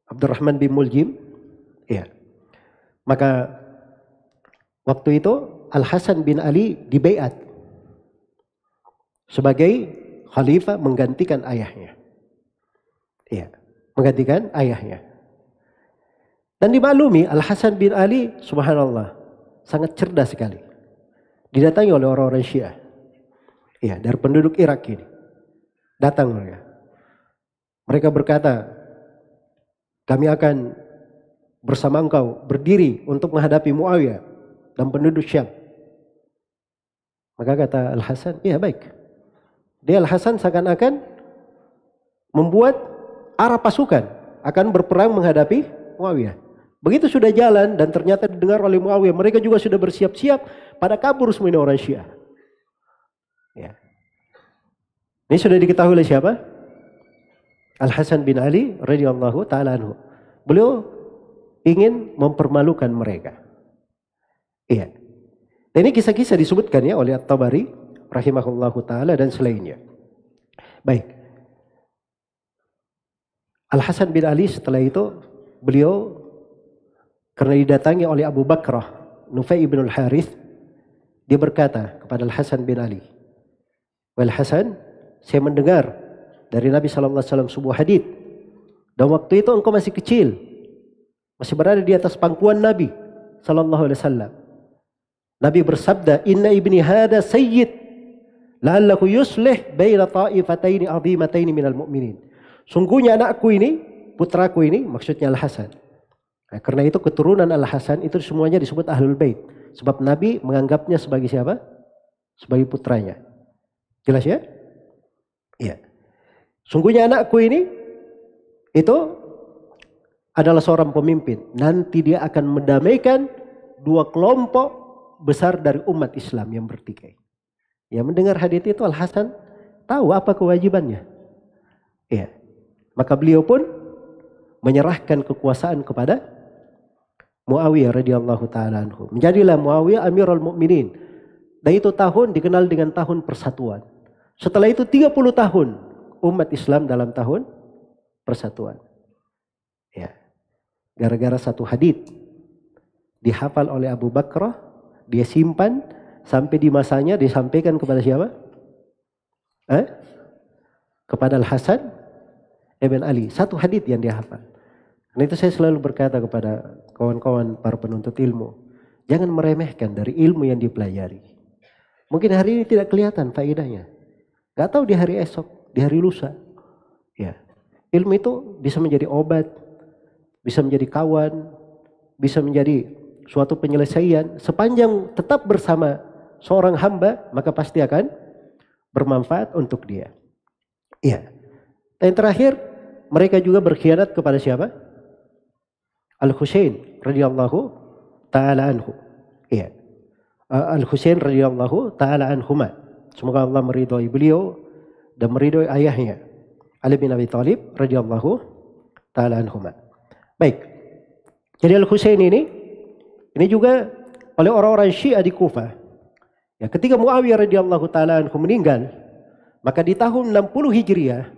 Abdurrahman bin Muljim. Ya. Maka waktu itu Al-Hasan bin Ali dibaiat sebagai khalifah menggantikan ayahnya. Ya, menggantikan ayahnya. Dan dimaklumi Al-Hasan bin Ali subhanallah sangat cerdas sekali. Didatangi oleh orang-orang Syiah. Ya, dari penduduk Irak ini. Datang mereka. Mereka berkata, kami akan bersama engkau berdiri untuk menghadapi Muawiyah dan penduduk Syam. Maka kata Al-Hasan, iya baik. Dia Al-Hasan seakan-akan membuat arah pasukan akan berperang menghadapi Muawiyah. Begitu sudah jalan dan ternyata didengar oleh Muawiyah, mereka juga sudah bersiap-siap pada kabur semua ini orang Syiah. Ya. Ini sudah diketahui oleh siapa? Al-Hasan bin Ali radhiyallahu taala anhu. Beliau ingin mempermalukan mereka. Iya. Dan ini kisah-kisah disebutkan ya oleh At-Tabari rahimahullahu taala dan selainnya. Baik. Al-Hasan bin Ali setelah itu beliau karena didatangi oleh Abu Bakrah Nufai ibn al-Harith, dia berkata kepada Al-Hasan bin Ali, "Wal Hasan, saya mendengar dari Nabi SAW sebuah hadits. Dan waktu itu engkau masih kecil, masih berada di atas pangkuan Nabi SAW. Nabi bersabda, Inna ibni hada sayyid, la'allahu yuslih baina ta'ifataini azimataini minal mu'minin. Sungguhnya anakku ini, putraku ini, maksudnya Al-Hasan. Nah, karena itu keturunan Al-Hasan itu semuanya disebut Ahlul Bait. Sebab Nabi menganggapnya sebagai siapa? Sebagai putranya. Jelas ya? Iya. Sungguhnya anakku ini itu adalah seorang pemimpin. Nanti dia akan mendamaikan 2 kelompok besar dari umat Islam yang bertikai. Ya, mendengar hadits itu Al-Hasan tahu apa kewajibannya. Iya. Maka beliau pun menyerahkan kekuasaan kepada Muawiyah radhiyallahu taala anhu. Menjadilah Muawiyah Amirul Mukminin. Dan itu tahun dikenal dengan tahun persatuan. Setelah itu 30 tahun umat Islam dalam tahun persatuan. Ya. Gara-gara satu hadits dihafal oleh Abu Bakrah, dia simpan sampai di masanya disampaikan kepada siapa? Kepada Al-Hasan ibn Ali. Satu hadits yang dia hafal. Dan itu saya selalu berkata kepada kawan-kawan para penuntut ilmu, jangan meremehkan dari ilmu yang dipelajari. Mungkin hari ini tidak kelihatan faedahnya. Gak tahu di hari esok, di hari lusa. Ya. Ilmu itu bisa menjadi obat, bisa menjadi kawan, bisa menjadi suatu penyelesaian. Sepanjang tetap bersama seorang hamba, maka pasti akan bermanfaat untuk dia. Iya. Dan terakhir, mereka juga berkhianat kepada siapa? Al-Husain radhiyallahu taala anhu. Iya. Al-Husain radhiyallahu taala anhuma. Semoga Allah meridhai beliau dan meridhai ayahnya Ali bin Abi Thalib radhiyallahu taala anhuma. Baik. Jadi Al-Husain ini juga oleh orang-orang Syiah di Kufah. Ya, ketika Muawiyah radhiyallahu taala anhu meninggal, maka di tahun 60 Hijriah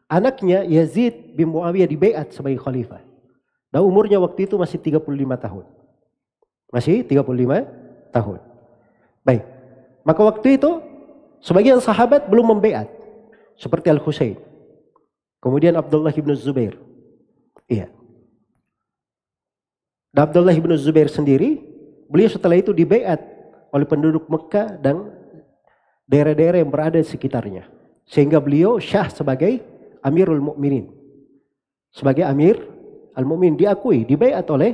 anaknya Yazid bin Muawiyah dibaiat sebagai khalifah. Dan umurnya waktu itu masih 35 tahun. Masih 35 tahun. Baik. Maka waktu itu sebagian sahabat belum membaiat seperti Al-Husain. Kemudian Abdullah bin Zubair. Iya. Dan Abdullah bin Zubair sendiri, beliau setelah itu dibaiat oleh penduduk Mekah dan daerah-daerah yang berada di sekitarnya. Sehingga beliau syah sebagai Amirul Mukminin. Sebagai Amir Al-Mu'min, diakui, dibaiat oleh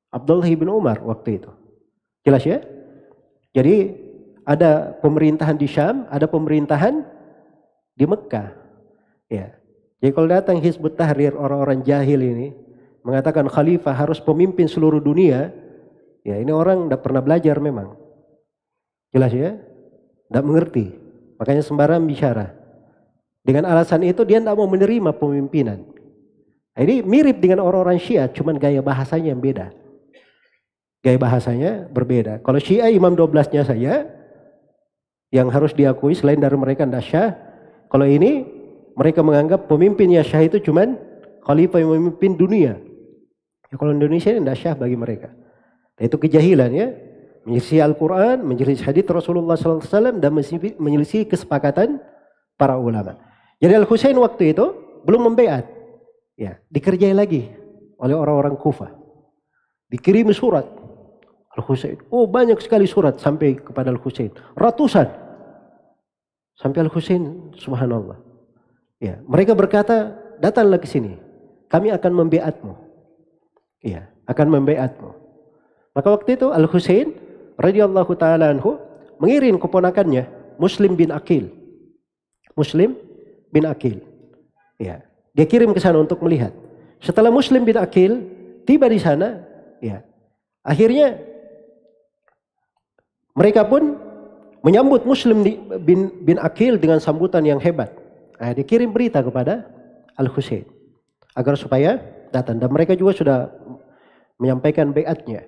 Abdullah bin Umar waktu itu. Jelas ya? Jadi ada pemerintahan di Syam, ada pemerintahan di Mekah. Ya. Jadi kalau datang Hizbut Tahrir, orang-orang jahil ini mengatakan khalifah harus pemimpin seluruh dunia, ya ini orang tidak pernah belajar memang. Jelas ya? Tidak mengerti. Makanya sembarang bicara. Dengan alasan itu dia tidak mau menerima pemimpinan. Nah, ini mirip dengan orang-orang Syiah, cuman gaya bahasanya yang beda. Gaya bahasanya berbeda. Kalau Syiah Imam 12-nya saja yang harus diakui, selain dari mereka tidak syah. Kalau ini mereka menganggap pemimpinnya syah itu cuman khalifah yang memimpin dunia. Ya, kalau Indonesia ini tidak syah bagi mereka. Nah, itu kejahilan ya. Menyelisih Al-Quran, menyelisih hadits Rasulullah SAW dan menyelisih kesepakatan para ulama. Jadi Al-Husain waktu itu belum membaiat. Ya, dikerjai lagi oleh orang-orang Kufah. Dikirim surat Al-Husain. Oh, banyak sekali surat sampai kepada Al-Husain. Ratusan. Sampai Al-Husain, subhanallah. Ya, mereka berkata, datanglah ke sini. Kami akan membaiatmu. Ya, akan membaiatmu. Maka waktu itu Al-Husain radhiyallahu taala anhu mengirim keponakannya Muslim bin Aqil. Muslim bin Aqil. Ya, dia kirim ke sana untuk melihat. Setelah Muslim bin Aqil tiba di sana, ya, akhirnya mereka pun menyambut Muslim bin Aqil dengan sambutan yang hebat. Nah, dikirim berita kepada Al-Husain agar supaya datang, dan mereka juga sudah menyampaikan baiatnya.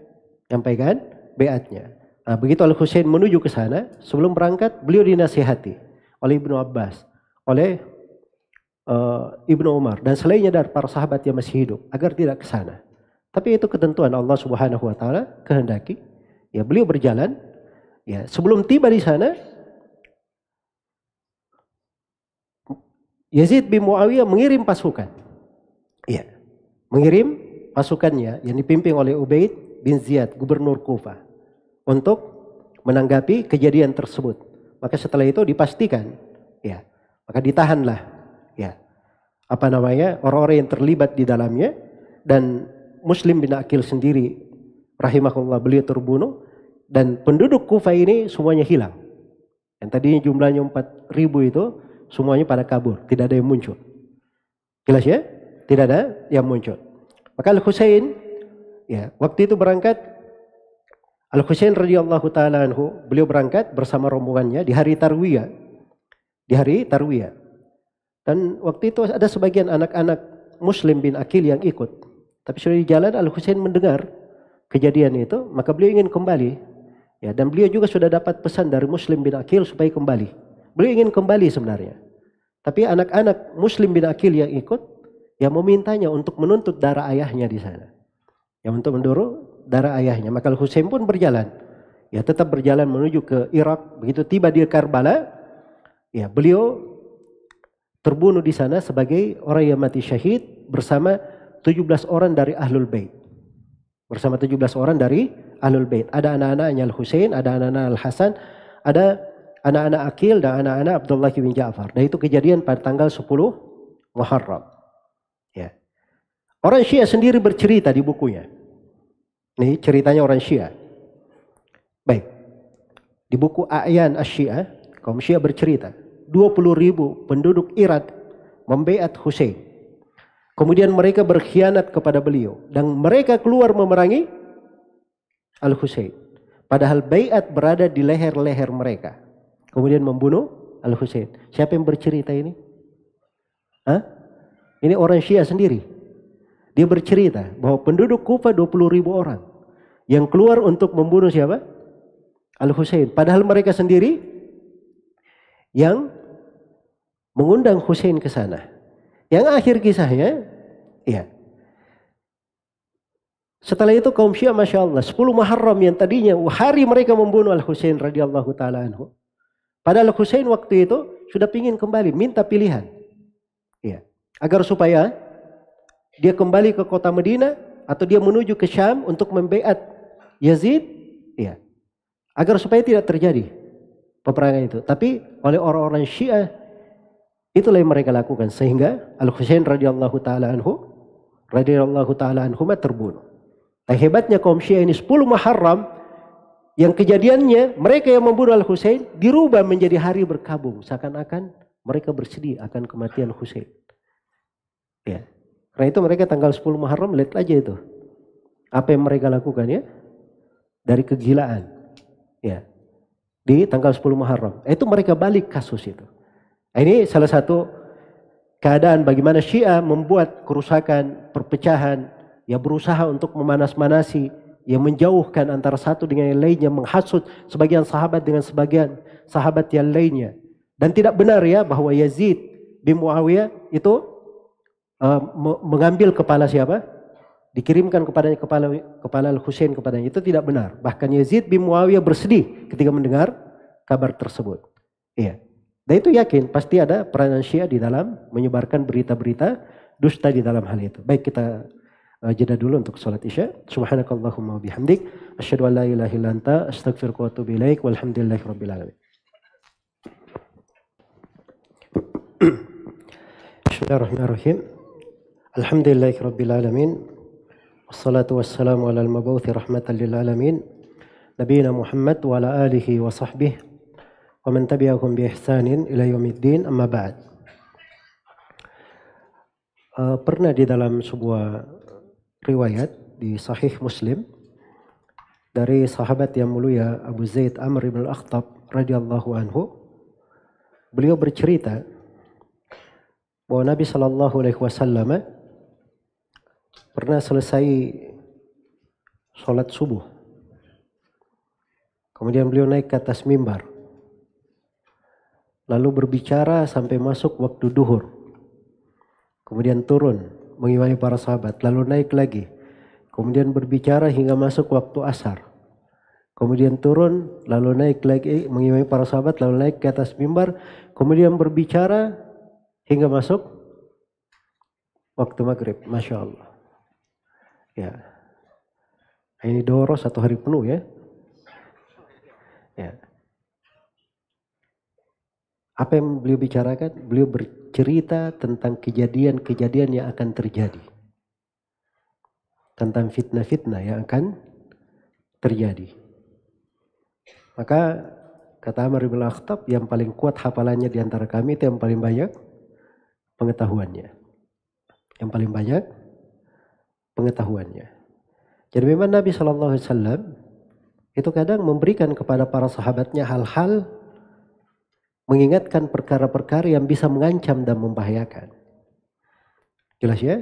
Nah, begitu Al-Husain menuju ke sana, sebelum berangkat beliau dinasihati oleh Ibnu Abbas, oleh Ibnu Umar dan selainnya dari para sahabat yang masih hidup agar tidak ke sana. Tapi itu ketentuan Allah Subhanahu wa taala kehendaki. Ya, beliau berjalan. Ya, sebelum tiba di sana, Yazid bin Muawiyah mengirim pasukan. Ya, mengirim pasukannya yang dipimpin oleh Ubaid bin Ziyad, gubernur Kufah, untuk menanggapi kejadian tersebut. Maka setelah itu dipastikan, ya, maka ditahanlah, ya, orang-orang yang terlibat di dalamnya, dan Muslim bin Aqil sendiri, rahimahullah, beliau terbunuh, dan penduduk Kufah ini semuanya hilang. Yang tadinya jumlahnya 4.000 itu semuanya pada kabur, tidak ada yang muncul. Jelas ya? Tidak ada yang muncul. Maka Al-Husain, ya, waktu itu berangkat, Al-Husain radhiyallahu taala anhu, beliau berangkat bersama rombongannya di hari Tarwiyah. Di hari Tarwiyah. Dan waktu itu ada sebagian anak-anak Muslim bin Aqil yang ikut. Tapi sudah di jalan Al-Husain mendengar kejadian itu, maka beliau ingin kembali. Ya, dan beliau juga sudah dapat pesan dari Muslim bin Aqil supaya kembali. Beliau ingin kembali sebenarnya. Tapi anak-anak Muslim bin Aqil yang ikut, yang memintanya untuk menuntut darah ayahnya di sana. Yang untuk mendorong darah ayahnya. Maka Al-Husain pun berjalan. Ya, tetap berjalan menuju ke Irak. Begitu tiba di Karbala, ya, beliau terbunuh di sana sebagai orang yang mati syahid bersama 17 orang dari Ahlul Bait. Bersama 17 orang dari Ahlul Bait. Ada anak-anaknya Al-Husain, ada anak-anak Al-Hasan, ada anak-anak Aqil dan anak-anak Abdullah bin Ja'far. Dan itu kejadian pada tanggal 10 Muharram. Ya. Orang Syiah sendiri bercerita di bukunya. Ini ceritanya orang Syiah. Baik. Di buku A'yan Asy-Syiah, kaum Syiah bercerita, 20.000 penduduk Irak membaiat Husain. Kemudian mereka berkhianat kepada beliau dan mereka keluar memerangi Al-Husain. Padahal baiat berada di leher-leher mereka. Kemudian membunuh Al-Husain. Siapa yang bercerita ini? Hah? Ini orang Syiah sendiri. Dia bercerita bahwa penduduk Kufah 20.000 orang yang keluar untuk membunuh siapa? Al-Husain. Padahal mereka sendiri yang mengundang Husain ke sana. Yang akhir kisahnya, ya. Setelah itu kaum Syiah, Masya Allah, 10 Muharram yang tadinya hari mereka membunuh Al-Husain radhiyallahu ta'ala anhu. Padahal Husain waktu itu sudah ingin kembali, minta pilihan. Ya. Agar supaya dia kembali ke kota Madinah atau dia menuju ke Syam untuk membaiat Yazid. Ya. Agar supaya tidak terjadi peperangan itu. Tapi oleh orang-orang Syiah, itulah yang mereka lakukan sehingga Al-Husain radhiyallahu taala anhu terbunuh. Nah, hebatnya kaum Syiah ini 10 Muharram yang kejadiannya mereka yang membunuh Al-Husain dirubah menjadi hari berkabung, seakan-akan mereka bersedih akan kematian Husain. Ya. Karena itu mereka tanggal 10 Muharram, lihat aja itu. Apa yang mereka lakukan ya? Dari kegilaan. Ya. Di tanggal 10 Muharram. Itu mereka balik kasus itu. Ini salah satu keadaan bagaimana Syiah membuat kerusakan, perpecahan, ya berusaha untuk memanas-manasi, ya menjauhkan antara satu dengan yang lainnya, menghasut sebagian sahabat dengan sebagian sahabat yang lainnya. Dan tidak benar ya bahwa Yazid bin Muawiyah itu mengambil kepala siapa? Dikirimkan kepadanya kepala Al-Husain kepadanya. Itu tidak benar. Bahkan Yazid bin Muawiyah bersedih ketika mendengar kabar tersebut. Iya. Dan itu yakin pasti ada peranan Syiah di dalam menyebarkan berita-berita dusta di dalam hal itu. Baik, kita jeda dulu untuk salat Isya. Subhanakallahumma wabihamdik asyhadu an la ilaha illa anta astaghfiruka wa atubu ilaik walhamdulillahirabbil alamin. Bismillahirrahmanirrahim. Alhamdulillahirabbil alamin. Wassalatu wassalamu ala al-mabuthi rahmatan lil alamin. Nabiyina Muhammad wa ala alihi wa sahbihi wa man tabi'ahum bi ihsanin ila yaumiddin, amma ba'd. Pernah di dalam sebuah riwayat di Sahih Muslim dari sahabat yang mulia Abu Zaid Amr ibn al-Akhtab radhiyallahu anhu, beliau bercerita bahwa Nabi sallallahu alaihi wasallam pernah selesai sholat subuh. Kemudian beliau naik ke atas mimbar. Lalu berbicara sampai masuk waktu duhur. Kemudian turun mengimami para sahabat. Lalu naik lagi. Kemudian berbicara hingga masuk waktu asar. Kemudian turun, lalu naik lagi mengimami para sahabat. Lalu naik ke atas mimbar. Kemudian berbicara hingga masuk waktu maghrib. Masya Allah. Ya. Ini doro 1 hari penuh ya. Ya. Apa yang beliau bicarakan? Beliau bercerita tentang kejadian-kejadian yang akan terjadi. Tentang fitnah-fitnah yang akan terjadi. Maka kata Amr bin al-Akhtab, yang paling kuat hafalannya di antara kami itu yang paling banyak pengetahuannya. Yang paling banyak pengetahuannya. Jadi memang Nabi SAW itu kadang memberikan kepada para sahabatnya hal-hal, mengingatkan perkara-perkara yang bisa mengancam dan membahayakan. Jelas ya?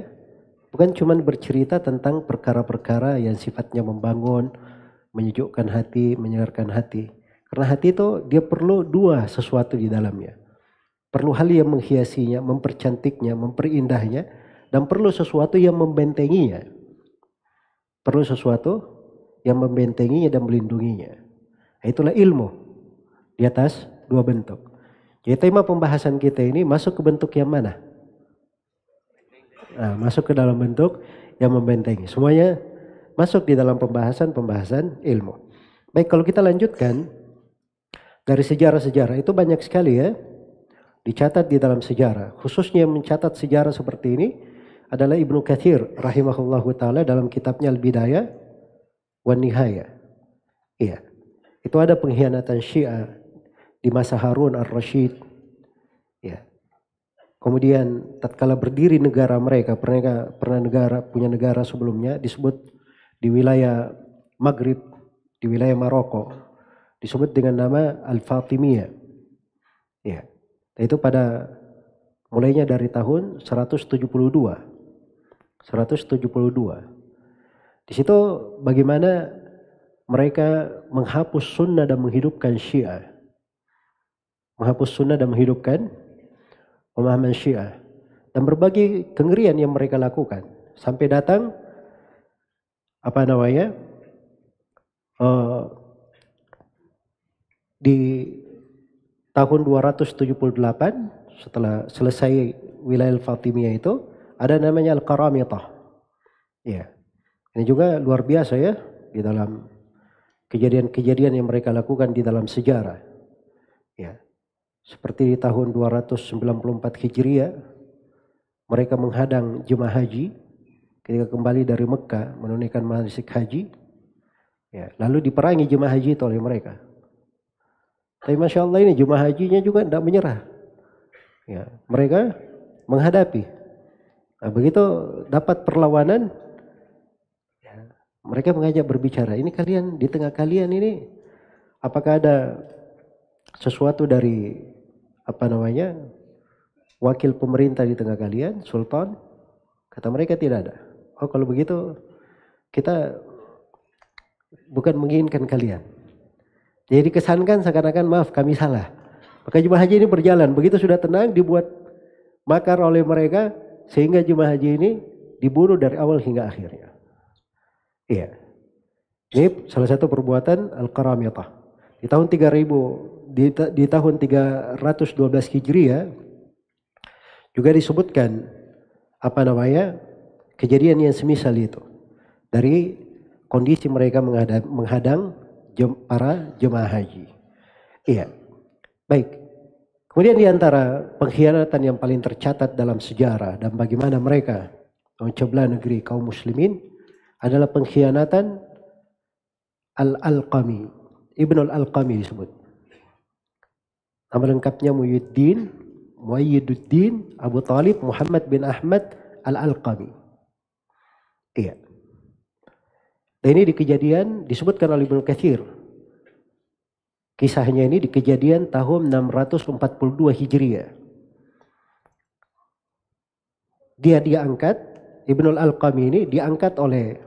Bukan cuma bercerita tentang perkara-perkara yang sifatnya membangun, menyejukkan hati, menyegarkan hati. Karena hati itu dia perlu dua sesuatu di dalamnya. Perlu hal yang menghiasinya, mempercantiknya, memperindahnya, dan perlu sesuatu yang membentenginya. Perlu sesuatu yang membentenginya dan melindunginya. Itulah ilmu di atas dua bentuk. Jadi tema pembahasan kita ini masuk ke bentuk yang mana? Nah, masuk ke dalam bentuk yang membentengi. Semuanya masuk di dalam pembahasan ilmu. Baik, kalau kita lanjutkan dari sejarah-sejarah itu banyak sekali ya dicatat di dalam sejarah. Khususnya yang mencatat sejarah seperti ini adalah Ibnu Katsir rahimahullahu taala dalam kitabnya Al-Bidayah wan Nihayah. Iya. Itu ada pengkhianatan Syiah di masa Harun ar-Rasyid. Ya. Kemudian tatkala berdiri negara mereka punya negara sebelumnya disebut di wilayah Maghrib, di wilayah Maroko, disebut dengan nama Al-Fatimiyah. Ya. Itu pada mulainya dari tahun 172. Di situ bagaimana mereka menghapus sunnah dan menghidupkan Syiah. Menghapus sunnah dan menghidupkan pemahaman Syiah. Dan berbagai kengerian yang mereka lakukan. Sampai datang di tahun 278 setelah selesai wilayah Al-Fatimiyah itu ada namanya Al-Qaramitah. Ya. Ini juga luar biasa ya di dalam kejadian-kejadian yang mereka lakukan di dalam sejarah. Ya. Seperti di tahun 294 Hijriah mereka menghadang jemaah haji ketika kembali dari Mekah menunaikan manasik haji. Ya, lalu diperangi jemaah haji itu oleh mereka. Tapi Masya Allah ini jemaah hajinya juga tidak menyerah. Ya, mereka menghadapi. Nah, begitu dapat perlawanan, ya, mereka mengajak berbicara. Ini kalian, di tengah kalian ini, apakah ada sesuatu dari wakil pemerintah di tengah kalian, sultan? Kata mereka tidak ada. Oh kalau begitu kita bukan menginginkan kalian. Jadi dikesankan seakan-akan maaf kami salah. Maka jemaah haji ini berjalan. Begitu sudah tenang dibuat makar oleh mereka sehingga jemaah haji ini dibunuh dari awal hingga akhirnya. Iya. Ini salah satu perbuatan Al-Qaramitah. Di tahun 3000 di tahun 312 Hijriah juga disebutkan kejadian yang semisal itu dari kondisi mereka menghadang para jemaah haji. Iya. Baik. Kemudian di antara pengkhianatan yang paling tercatat dalam sejarah dan bagaimana mereka mencoblah negeri kaum muslimin adalah pengkhianatan Al-Alqami. Ibnu Al-Alqami disebut. Nama lengkapnya Muwayyiduddin Abu Talib Muhammad bin Ahmad Al-Alqami. Iya. Dan ini di kejadian disebutkan oleh Ibnu Katsir. Kisahnya ini di kejadian tahun 642 Hijriah. Dia diangkat, Ibnu Al-Alqami ini diangkat oleh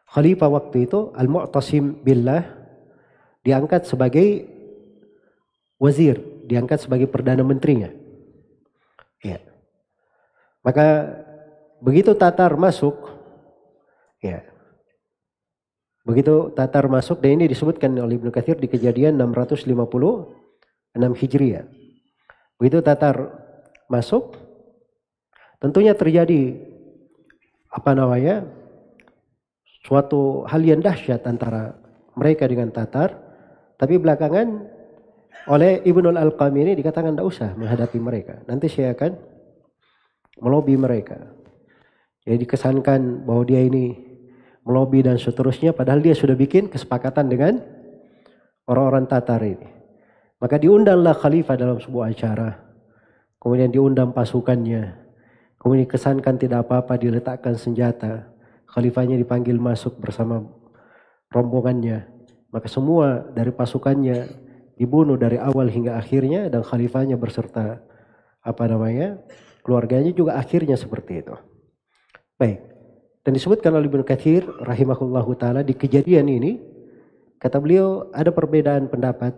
Khalifah waktu itu Al-Mu'tasim Billah, diangkat sebagai wazir, diangkat sebagai perdana menterinya. Ya. Maka begitu Tatar masuk, ya. Begitu Tatar masuk, dan ini disebutkan oleh Ibnu Katsir di kejadian 656 Hijriah. Begitu Tatar masuk, tentunya terjadi suatu hal yang dahsyat antara mereka dengan Tatar. Tapi belakangan oleh Ibnu Al-Alqami ini dikatakan tidak usah menghadapi mereka. Nanti saya akan melobi mereka. Jadi dikesankan bahwa dia ini melobi dan seterusnya, padahal dia sudah bikin kesepakatan dengan orang-orang Tatar ini. Maka diundanglah Khalifah dalam sebuah acara. Kemudian diundang pasukannya. Kemudian dikesankan tidak apa-apa, diletakkan senjata. Khalifahnya dipanggil masuk bersama rombongannya. Maka semua dari pasukannya dibunuh dari awal hingga akhirnya, dan khalifahnya berserta keluarganya juga akhirnya seperti itu. Baik. Dan disebutkan oleh Ibnu Katsir rahimahullahu taala di kejadian ini, kata beliau ada perbedaan pendapat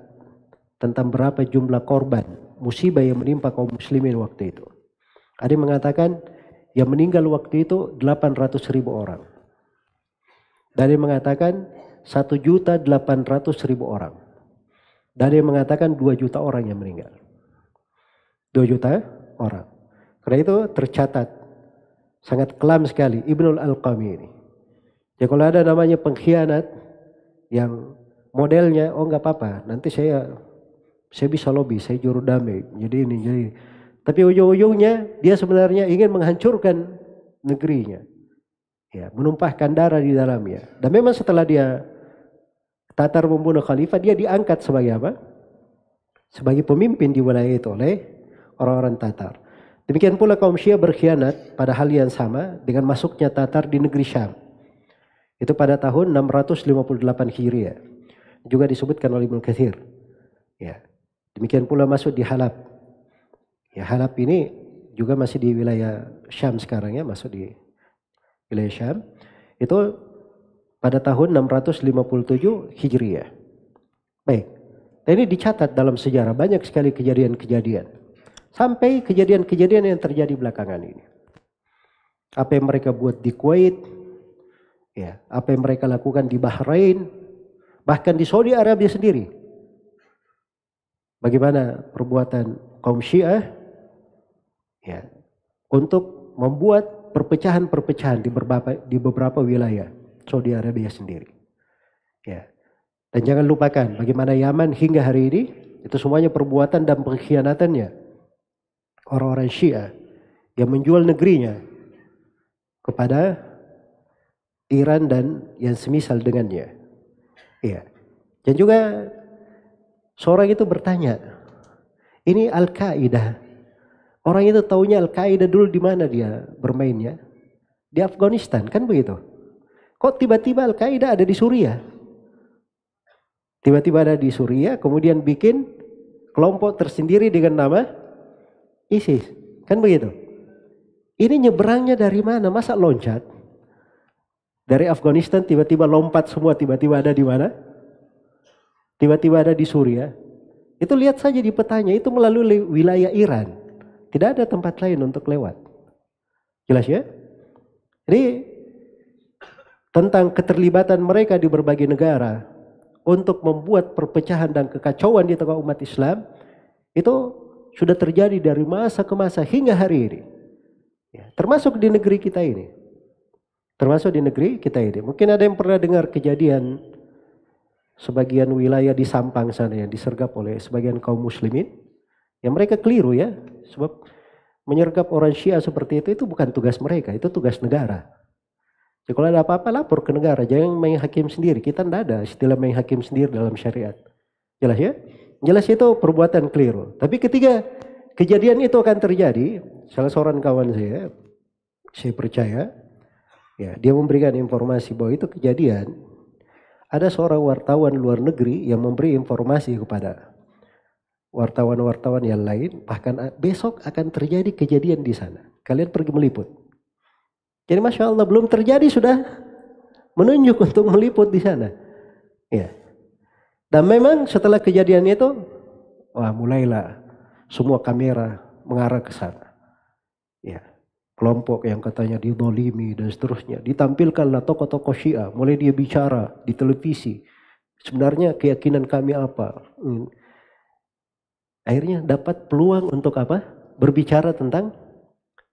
tentang berapa jumlah korban musibah yang menimpa kaum muslimin waktu itu. Ada yang mengatakan yang meninggal waktu itu 800.000 orang. Dan ada yang mengatakan 1.800.000 orang. Dan ada yang mengatakan 2 juta orang yang meninggal. 2 juta orang. Karena itu tercatat sangat kelam sekali Ibnu Al-Alqami ini. Ya kalau ada namanya pengkhianat yang modelnya, oh nggak apa-apa, nanti saya Saya bisa lobby, saya juru damai, jadi ini, jadi ini. Tapi ujung-ujungnya dia sebenarnya ingin menghancurkan negerinya. Ya, menumpahkan darah di dalamnya. Dan memang setelah dia Tatar membunuh khalifah, dia diangkat sebagai apa? Sebagai pemimpin di wilayah itu oleh orang-orang Tatar. Demikian pula kaum Syiah berkhianat pada hal yang sama dengan masuknya Tatar di negeri Syam. Itu pada tahun 658 Hijriah. Juga disebutkan oleh Ibnu Katsir. Ya. Demikian pula masuk di Halab. Ya, Halab ini juga masih di wilayah Syam sekarang ya, masuk di wilayah Syam. Itu pada tahun 657 Hijriah. Baik. Dan ini dicatat dalam sejarah banyak sekali kejadian-kejadian. Sampai kejadian-kejadian yang terjadi belakangan ini. Apa yang mereka buat di Kuwait, ya, apa yang mereka lakukan di Bahrain, bahkan di Saudi Arabia sendiri. Bagaimana perbuatan kaum Syiah ya, untuk membuat perpecahan-perpecahan di beberapa wilayah Saudi Arabia sendiri. Ya. Dan jangan lupakan bagaimana Yaman hingga hari ini itu semuanya perbuatan dan pengkhianatannya orang-orang Syiah yang menjual negerinya kepada Iran dan yang semisal dengannya. Ya. Dan juga seorang itu bertanya, ini Al-Qaeda. Orang itu taunya Al-Qaeda dulu di mana dia bermainnya? Di Afghanistan, kan begitu? Kok tiba-tiba Al-Qaeda ada di Suriah? Tiba-tiba ada di Suriah, kemudian bikin kelompok tersendiri dengan nama ISIS. Kan begitu? Ini nyeberangnya dari mana? Masa loncat? Dari Afghanistan tiba-tiba lompat semua, tiba-tiba ada di mana? Tiba-tiba ada di Suriah. Itu lihat saja di petanya, itu melalui wilayah Iran. Tidak ada tempat lain untuk lewat. Jelas ya? Jadi tentang keterlibatan mereka di berbagai negara untuk membuat perpecahan dan kekacauan di tengah umat Islam itu sudah terjadi dari masa ke masa hingga hari ini. Ya, termasuk di negeri kita ini. Termasuk di negeri kita ini. Mungkin ada yang pernah dengar kejadian sebagian wilayah di Sampang sana yang disergap oleh sebagian kaum muslimin. Ya mereka keliru ya. Sebab menyergap orang Syiah seperti itu bukan tugas mereka. Itu tugas negara. Jadi kalau ada apa-apa lapor ke negara. Jangan main hakim sendiri. Kita tidak ada istilah main hakim sendiri dalam syariat. Jelas ya? Jelas itu perbuatan keliru. Tapi ketika kejadian itu akan terjadi. Salah seorang kawan saya percaya. Ya, dia memberikan informasi bahwa itu kejadian. Ada seorang wartawan luar negeri yang memberi informasi kepada wartawan-wartawan yang lain. Bahkan besok akan terjadi kejadian di sana. Kalian pergi meliput. Jadi Masya Allah belum terjadi sudah menunjuk untuk meliput di sana. Ya. Dan memang setelah kejadian itu, wah mulailah semua kamera mengarah ke sana. Ya. Kelompok yang katanya didolimi dan seterusnya. Ditampilkanlah tokoh-tokoh Syiah. Mulai dia bicara di televisi. Sebenarnya keyakinan kami apa? Akhirnya dapat peluang untuk apa? Berbicara tentang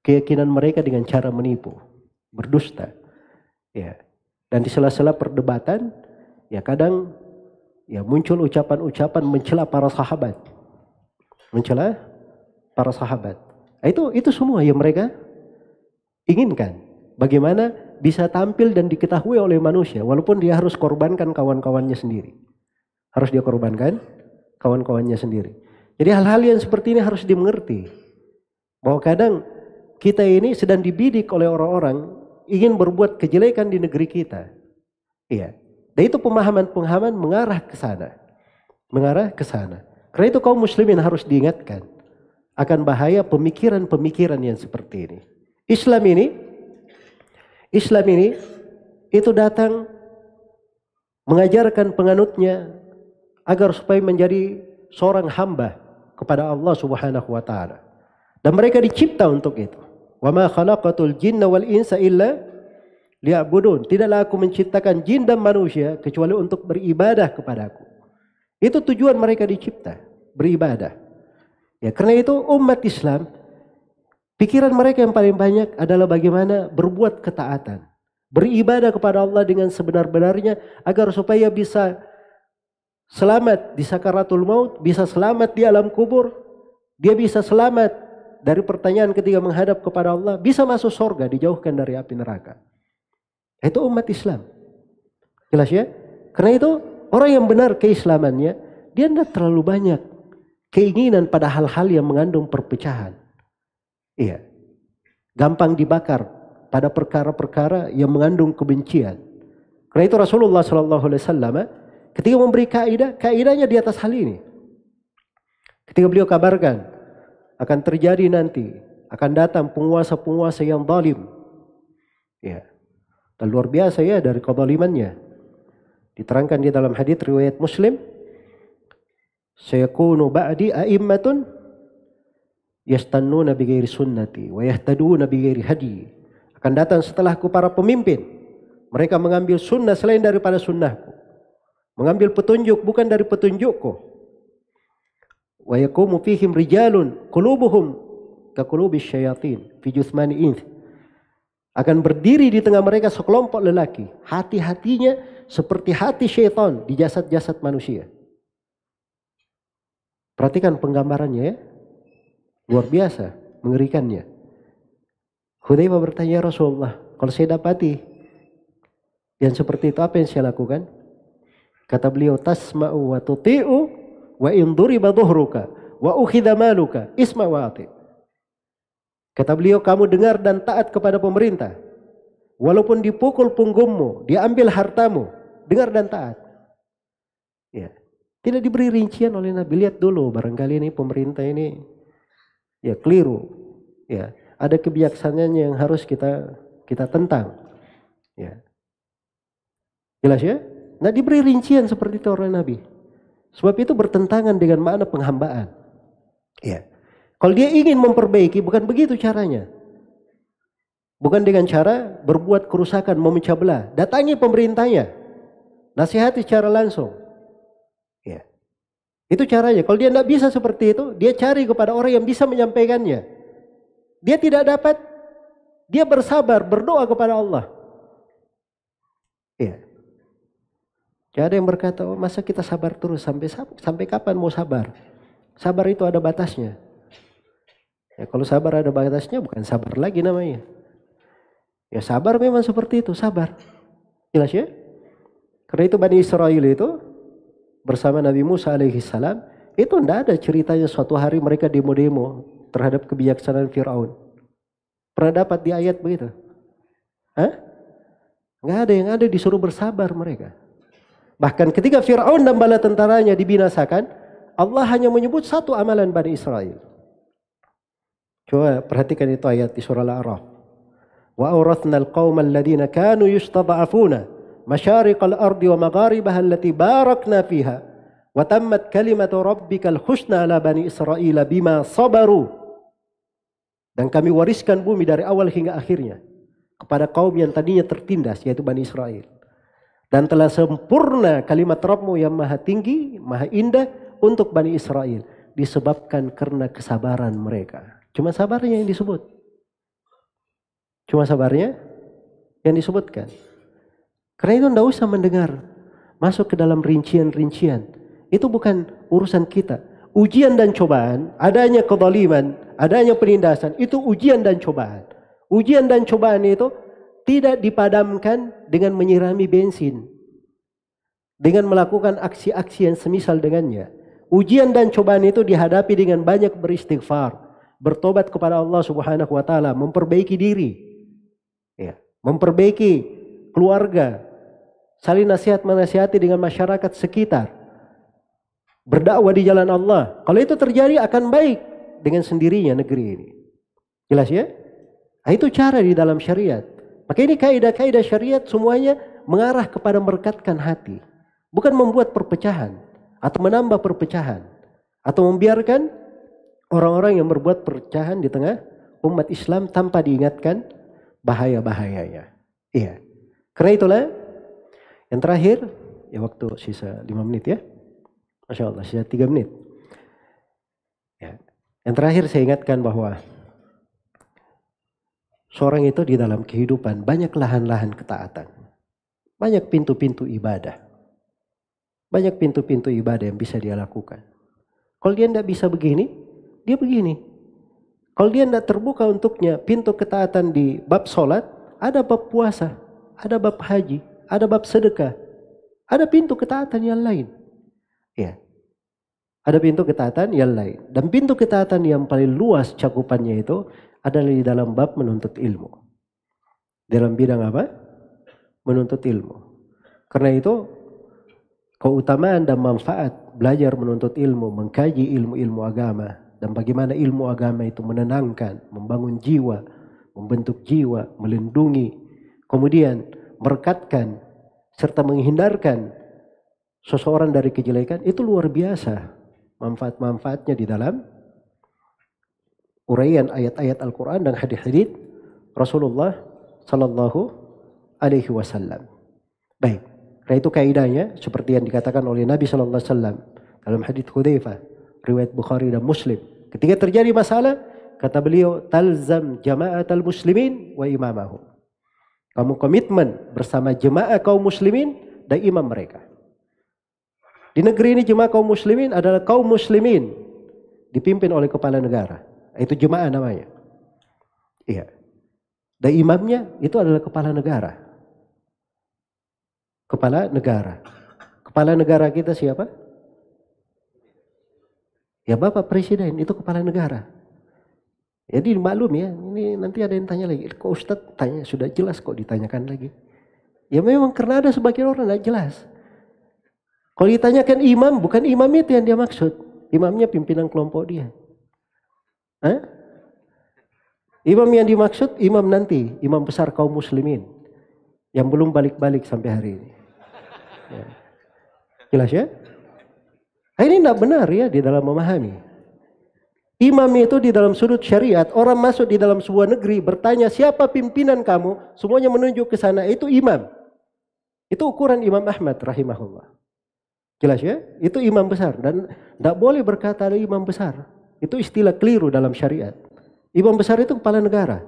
keyakinan mereka dengan cara menipu. Berdusta. Ya. Dan di sela-sela perdebatan, ya kadang ya muncul ucapan-ucapan mencela para sahabat. Mencela para sahabat. Itu semua yang mereka inginkan. Bagaimana bisa tampil dan diketahui oleh manusia walaupun dia harus korbankan kawan-kawannya sendiri. Harus dia korbankan kawan-kawannya sendiri. Jadi hal-hal yang seperti ini harus dimengerti. Bahwa kadang kita ini sedang dibidik oleh orang-orang ingin berbuat kejelekan di negeri kita. Iya. Dan itu pemahaman-pemahaman mengarah ke sana. Mengarah ke sana. Karena itu kaum muslimin harus diingatkan akan bahaya pemikiran-pemikiran yang seperti ini. Islam ini itu datang mengajarkan penganutnya agar supaya menjadi seorang hamba kepada Allah Subhanahu wa taala. Dan mereka dicipta untuk itu. Wa ma khalaqatul jinna wal insa illa liya'budun. Tidaklah aku menciptakan jin dan manusia kecuali untuk beribadah kepadaku. Itu tujuan mereka dicipta, beribadah. Ya, karena itu umat Islam pikiran mereka yang paling banyak adalah bagaimana berbuat ketaatan. Beribadah kepada Allah dengan sebenar-benarnya agar supaya bisa selamat di sakaratul maut, bisa selamat di alam kubur, dia bisa selamat dari pertanyaan ketika menghadap kepada Allah, bisa masuk surga, dijauhkan dari api neraka. Itu umat Islam. Jelas ya? Karena itu orang yang benar keislamannya, dia tidak terlalu banyak keinginan pada hal-hal yang mengandung perpecahan. Iya. Gampang dibakar pada perkara-perkara yang mengandung kebencian. Karena itu Rasulullah SAW ketika memberi kaidahnya di atas hal ini. Ketika beliau kabarkan akan terjadi nanti, akan datang penguasa-penguasa yang zalim. Ya. Dan luar biasa ya dari kezalimannya. Diterangkan di dalam hadis riwayat Muslim, sayakunu ba'di a'immatun yastannuna bighairi sunnati wa yahtaduna bighairi hadi. Akan datang setelahku para pemimpin, mereka mengambil sunnah selain daripada sunnahku, mengambil petunjuk bukan dari petunjukku. Wa yaqumu fihim rijalun qulubuhum ka qulubis syayatin fi juthmani inth. Akan berdiri di tengah mereka sekelompok lelaki, hati-hatinya seperti hati syaitan di jasad-jasad manusia. Perhatikan penggambarannya ya. Luar biasa, mengerikannya. Hudzaifah bertanya, Rasulullah, kalau saya dapati yang seperti itu, apa yang saya lakukan? Kata beliau, tasma'u wa tuti'u wa in duriba dhuhruka wa ukhidha maluka isma' wa ati'. Kata beliau, kamu dengar dan taat kepada pemerintah. Walaupun dipukul punggungmu, diambil hartamu, dengar dan taat. Ya. Tidak diberi rincian oleh Nabi. Lihat dulu, barangkali ini pemerintah ini ya keliru. Ya, ada kebijaksanaannya yang harus kita tentang. Ya. Jelas ya? Nah, diberi rincian seperti itu oleh Nabi. Sebab itu bertentangan dengan makna penghambaan. Ya. Kalau dia ingin memperbaiki, bukan begitu caranya. Bukan dengan cara berbuat kerusakan, memecah belah. Datangi pemerintahnya. Nasihati secara langsung. Ya. Itu caranya. Kalau dia tidak bisa seperti itu, dia cari kepada orang yang bisa menyampaikannya. Dia tidak dapat, dia bersabar, berdoa kepada Allah. Ya. Tidak ada yang berkata, oh, masa kita sabar terus, sampai kapan mau sabar? Sabar itu ada batasnya. Ya, kalau sabar ada batasnya, bukan sabar lagi namanya. Ya sabar memang seperti itu, sabar. Jelas ya? Karena itu Bani Israel itu bersama Nabi Musa alaihissalam, itu tidak ada ceritanya suatu hari mereka demo-demo terhadap kebijaksanaan Fir'aun. Pernah dapat di ayat begitu? Hah? Nggak ada, yang ada disuruh bersabar mereka. Bahkan ketika Fir'aun dan bala tentaranya dibinasakan, Allah hanya menyebut satu amalan Bani Israel. Coba perhatikan itu ayat di surah Al-A'raf. Wa awrathna al-qawma alladhina kanu yustada'afuna masyariqal ardi wa magharibaha allati barakna fiha wa tammat kalimatu rabbikal husna ala Bani Israel bima sabaru. Dan kami wariskan bumi dari awal hingga akhirnya kepada kaum yang tadinya tertindas, yaitu Bani Israel. Dan telah sempurna kalimat Rabbmu yang maha tinggi, maha indah untuk Bani Israel. Disebabkan karena kesabaran mereka. Cuma sabarnya yang disebut. Cuma sabarnya yang disebutkan. Karena itu tidak usah mendengar. Masuk ke dalam rincian-rincian. Itu bukan urusan kita. Ujian dan cobaan, adanya kezaliman, adanya penindasan, itu ujian dan cobaan. Ujian dan cobaan itu tidak dipadamkan dengan menyirami bensin. Dengan melakukan aksi-aksi yang semisal dengannya. Ujian dan cobaan itu dihadapi dengan banyak beristighfar. Bertobat kepada Allah Subhanahu wa taala, memperbaiki diri. Ya, memperbaiki keluarga. Saling nasihat menasihati dengan masyarakat sekitar. Berdakwah di jalan Allah. Kalau itu terjadi akan baik dengan sendirinya negeri ini. Jelas ya? Nah, itu cara di dalam syariat. Maka ini kaidah-kaidah syariat semuanya mengarah kepada merekatkan hati. Bukan membuat perpecahan atau menambah perpecahan atau membiarkan orang-orang yang berbuat perpecahan di tengah umat Islam tanpa diingatkan bahaya-bahayanya. Iya. Karena itulah yang terakhir, ya waktu sisa 5 menit ya. Masya Allah, sisa 3 menit. Ya. Yang terakhir saya ingatkan bahwa seorang itu di dalam kehidupan banyak lahan-lahan ketaatan. Banyak pintu-pintu ibadah. Banyak pintu-pintu ibadah yang bisa dia lakukan. Kalau dia tidak bisa begini, dia begini. Kalau dia tidak terbuka untuknya pintu ketaatan di bab sholat, ada bab puasa, ada bab haji, ada bab sedekah, ada pintu ketaatan yang lain. Ya, ada pintu ketaatan yang lain. Dan pintu ketaatan yang paling luas cakupannya itu adalah di dalam bab menuntut ilmu. Dalam bidang apa? Menuntut ilmu. Karena itu keutamaan dan manfaat belajar menuntut ilmu, mengkaji ilmu-ilmu agama, dan bagaimana ilmu agama itu menenangkan, membangun jiwa, membentuk jiwa, melindungi, kemudian merekatkan serta menghindarkan seseorang dari kejelekan, itu luar biasa manfaat-manfaatnya di dalam uraian ayat-ayat Al-Quran dan hadis-hadis Rasulullah Sallallahu Alaihi Wasallam. Baik. Karena itu kaidahnya seperti yang dikatakan oleh Nabi Sallallahu Alaihi Wasallam dalam hadits Hudzaifah, riwayat Bukhari dan Muslim. Ketika terjadi masalah, kata beliau, talzam jama'atal muslimin wa imamahum. Kamu komitmen bersama jemaah kaum muslimin dan imam mereka. Di negeri ini jemaah kaum muslimin adalah kaum muslimin dipimpin oleh kepala negara. Itu jemaah namanya. Iya. Dan imamnya itu adalah kepala negara. Kepala negara. Kepala negara kita siapa? Ya Bapak Presiden, itu kepala negara. Jadi maklum ya, ini nanti ada yang tanya lagi. Kok Ustadz tanya, sudah jelas kok ditanyakan lagi. Ya memang karena ada sebagian orang tidak jelas. Kalau ditanyakan imam, bukan imam itu yang dia maksud. Imamnya pimpinan kelompok dia. Hah? Imam yang dimaksud, imam nanti, imam besar kaum muslimin. Yang belum balik-balik sampai hari ini. Ya. Jelas ya? Ini tidak benar ya di dalam memahami. Imam itu di dalam sudut syariat, orang masuk di dalam sebuah negeri bertanya siapa pimpinan kamu, semuanya menunjuk ke sana, itu imam. Itu ukuran Imam Ahmad rahimahullah. Jelas ya? Itu imam besar dan tidak boleh berkata ada imam besar. Itu istilah keliru dalam syariat. Imam besar itu kepala negara.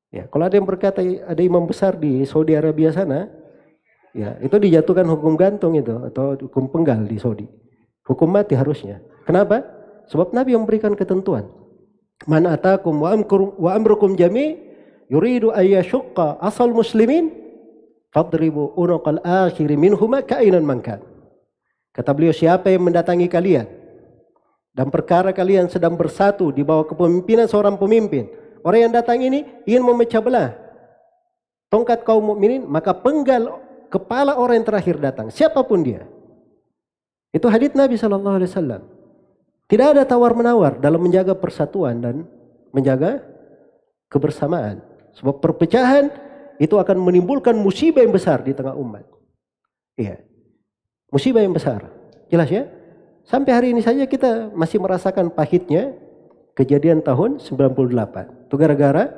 Ya, kalau ada yang berkata ada imam besar di Saudi Arabia sana, ya itu dijatuhkan hukum gantung itu atau hukum penggal di Saudi. Hukum mati harusnya. Kenapa? Sebab Nabi yang memberikan ketentuan. Man atakum wa amrukum jami' yuridu ayyashqa asal muslimin fadribu unuqal akhiri minhuma kainan mankan. Kata beliau, siapa yang mendatangi kalian dan perkara kalian sedang bersatu di bawah kepemimpinan seorang pemimpin, orang yang datang ini ingin memecah belah tongkat kaum mukminin, maka penggal kepala orang yang terakhir datang, siapapun dia. Itu hadits Nabi Sallallahu Alaihi Wasallam. Tidak ada tawar-menawar dalam menjaga persatuan dan menjaga kebersamaan. Sebab perpecahan itu akan menimbulkan musibah yang besar di tengah umat. Iya. Musibah yang besar. Jelas ya? Sampai hari ini saja kita masih merasakan pahitnya kejadian tahun 98. Itu gara-gara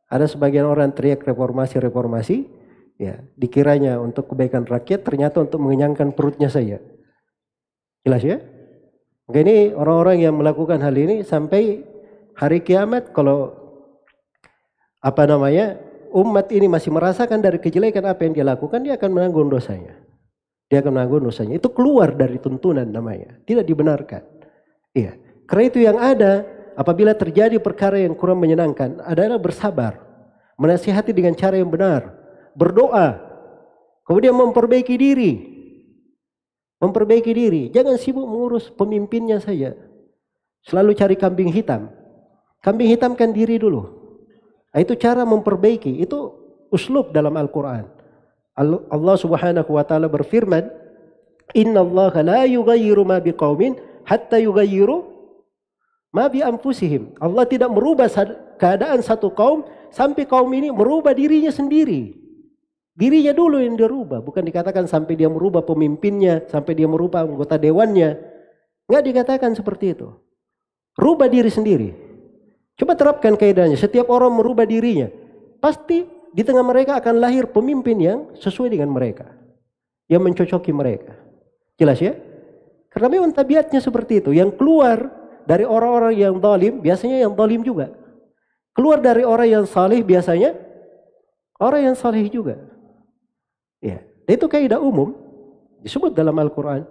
ada sebagian orang teriak reformasi, ya, dikiranya untuk kebaikan rakyat, ternyata untuk mengenyangkan perutnya saja. Jelas ya? Maka ini orang-orang yang melakukan hal ini sampai hari kiamat, kalau umat ini masih merasakan dari kejelekan apa yang dia lakukan, dia akan menanggung dosanya. Dia akan menanggung dosanya. Itu keluar dari tuntunan namanya. Tidak dibenarkan. Iya. Karena itu yang ada apabila terjadi perkara yang kurang menyenangkan adalah bersabar. Menasihati dengan cara yang benar. Berdoa. Kemudian memperbaiki diri. Memperbaiki diri. Jangan sibuk mengurus pemimpinnya saja. Selalu cari kambing hitam. Kambing hitamkan diri dulu. Nah, itu cara memperbaiki. Itu uslub dalam Al-Quran. Allah Subhanahu wa taala berfirman, "Inna Allah la yughayyiru ma biqaumin hatta yughayyiru ma bi anfusihim." Allah tidak merubah keadaan satu kaum sampai kaum ini merubah dirinya sendiri. Dirinya dulu yang dirubah, bukan dikatakan sampai dia merubah pemimpinnya, sampai dia merubah anggota dewannya. Enggak dikatakan seperti itu. Rubah diri sendiri. Coba terapkan kaidahnya, setiap orang merubah dirinya, pasti di tengah mereka akan lahir pemimpin yang sesuai dengan mereka, yang mencocoki mereka. Jelas ya? Karena memang tabiatnya seperti itu. Yang keluar dari orang-orang yang zalim, biasanya yang zalim juga. Keluar dari orang yang saleh, biasanya orang yang saleh juga. Ya, itu kaidah umum. Disebut dalam Al-Quran.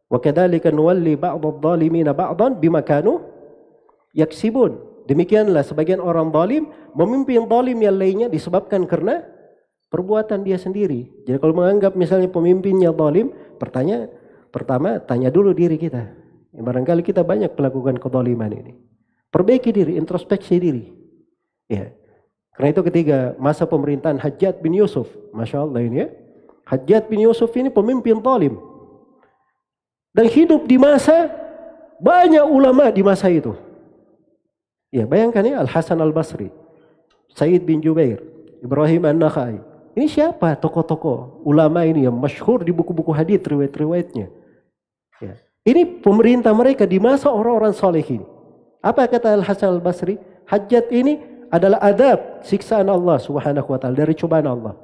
Wa kadzalika nuwalli ba'dadh-dhalimina ba'dhan bima kanu yaksibun. Demikianlah sebagian orang zalim memimpin zalim yang lainnya disebabkan karena perbuatan dia sendiri. Jadi kalau menganggap misalnya pemimpinnya zalim, pertama tanya dulu diri kita. Barangkali kita banyak melakukan kezaliman ini. Perbaiki diri, introspeksi diri. Ya. Karena itu ketika masa pemerintahan Hajjaj bin Yusuf, Masya Allah ini ya. Hajjaj bin Yusuf ini pemimpin zalim. Dan hidup di masa banyak ulama di masa itu. Ya, bayangkan ya, Al-Hasan Al-Basri, Said bin Jubair, Ibrahim An-Nakhai. Ini siapa tokoh-tokoh ulama ini yang masyhur di buku-buku hadits riwayat-riwayatnya. Ya. Ini pemerintah mereka di masa orang-orang saleh ini. Apa kata Al-Hasan Al-Basri? Hajjaj ini adalah adab, siksaan Allah Subhanahu wa taala, dari cobaan Allah.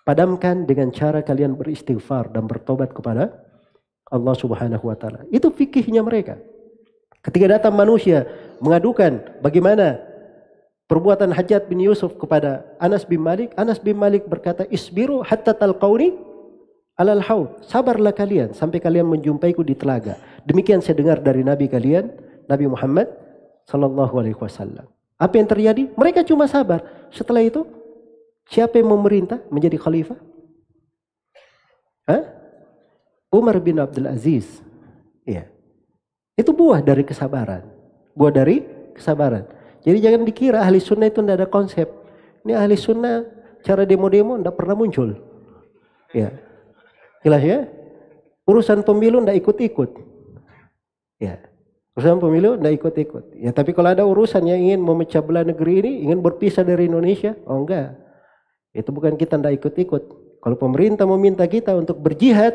Padamkan dengan cara kalian beristighfar dan bertobat kepada Allah Subhanahu wa taala. Itu fikihnya mereka. Ketika datang manusia mengadukan bagaimana perbuatan Hajjaj bin Yusuf kepada Anas bin Malik berkata, "Isbiru hatta talqauni alal haud." Sabarlah kalian sampai kalian menjumpaiku di telaga. Demikian saya dengar dari Nabi kalian, Nabi Muhammad sallallahu alaihi wasallam. Apa yang terjadi? Mereka cuma sabar. Setelah itu, siapa yang memerintah menjadi khalifah? Umar bin Abdul Aziz. Iya. Itu buah dari kesabaran. Buah dari kesabaran. Jadi jangan dikira ahli sunnah itu tidak ada konsep. Ini ahli sunnah cara demo-demo tidak pernah muncul. Ya. Jelas ya? Urusan pemilu tidak ikut-ikut. Ya. Urusan pemilu tidak ikut-ikut. Ya, tapi kalau ada urusan yang ingin memecah belah negeri ini, ingin berpisah dari Indonesia, oh enggak. Itu bukan kita tidak ikut-ikut. Kalau pemerintah meminta kita untuk berjihad,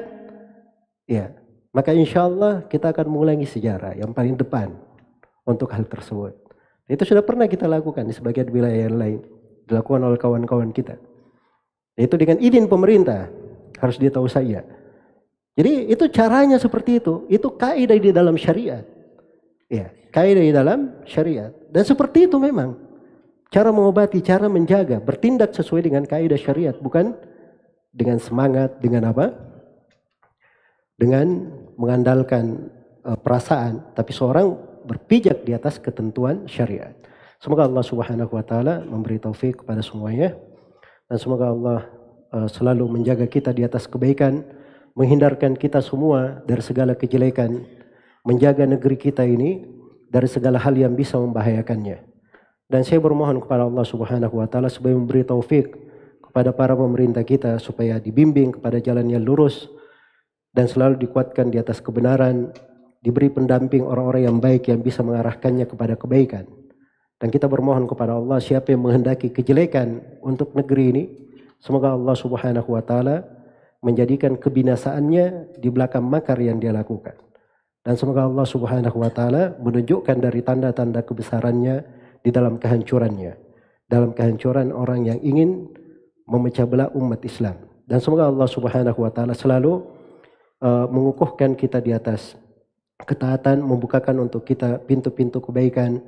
ya, maka insya Allah kita akan mengulangi sejarah yang paling depan untuk hal tersebut. Itu sudah pernah kita lakukan di sebagian wilayah yang lain, dilakukan oleh kawan-kawan kita. Itu dengan izin pemerintah, harus dia tahu saya. Jadi itu caranya seperti itu kaidah di dalam syariat. Ya, kaidah di dalam syariat. Dan seperti itu memang cara mengobati, cara menjaga, bertindak sesuai dengan kaidah syariat, bukan dengan semangat, dengan apa? Dengan mengandalkan perasaan, tapi seorang berpijak di atas ketentuan syariat. Semoga Allah Subhanahu wa taala memberi taufik kepada semuanya, dan semoga Allah selalu menjaga kita di atas kebaikan, menghindarkan kita semua dari segala kejelekan, menjaga negeri kita ini dari segala hal yang bisa membahayakannya. Dan saya bermohon kepada Allah Subhanahu wa taala supaya memberi taufik kepada para pemerintah kita supaya dibimbing kepada jalan yang lurus dan selalu dikuatkan di atas kebenaran, diberi pendamping orang-orang yang baik yang bisa mengarahkannya kepada kebaikan. Dan kita bermohon kepada Allah, siapa yang menghendaki kejelekan untuk negeri ini, semoga Allah Subhanahu wa taala menjadikan kebinasaannya di belakang makar yang dia lakukan. Dan semoga Allah Subhanahu wa taala menunjukkan dari tanda-tanda kebesarannya di dalam kehancurannya, dalam kehancuran orang yang ingin memecah belah umat Islam. Dan semoga Allah Subhanahu wa taala selalu mengukuhkan kita di atas ketaatan, membukakan untuk kita pintu-pintu kebaikan,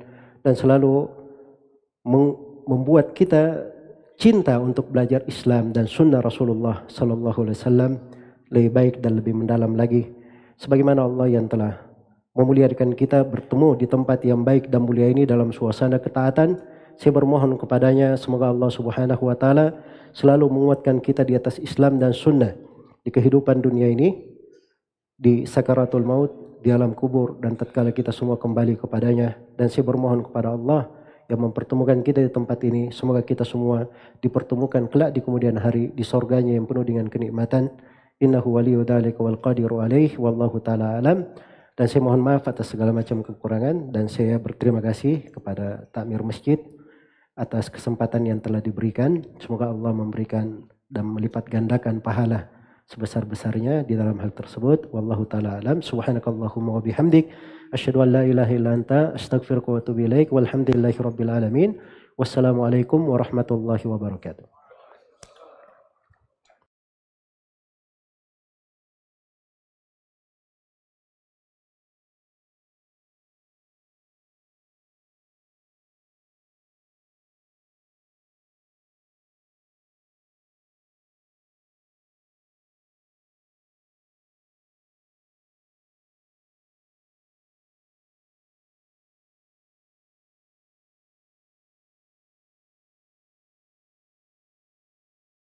dan selalu membuat kita cinta untuk belajar Islam dan sunnah Rasulullah sallallahu alaihi wasallam lebih baik dan lebih mendalam lagi, sebagaimana Allah yang telah memuliakan kita bertemu di tempat yang baik dan mulia ini dalam suasana ketaatan. Saya bermohon kepadanya, semoga Allah Subhanahu wa taala selalu menguatkan kita di atas Islam dan sunnah di kehidupan dunia ini, di sakaratul maut, di alam kubur, dan tatkala kita semua kembali kepadanya. Dan saya bermohon kepada Allah yang mempertemukan kita di tempat ini, semoga kita semua dipertemukan kelak di kemudian hari di surganya yang penuh dengan kenikmatan. Innahu waliyyu dzalika wal qadiru alaih, wallahu taala alam. Dan saya mohon maaf atas segala macam kekurangan, dan saya berterima kasih kepada takmir masjid atas kesempatan yang telah diberikan. Semoga Allah memberikan dan melipat gandakan pahala sebesar-besarnya di dalam hal tersebut. Wallahu taala alam. Subhanakallahumma wa bihamdik asyhadu an la ilaha illa anta astaghfiruka wa atubu ilaik. Walhamdulillahirabbil alamin. Wassalamualaikum warahmatullahi wabarakatuh.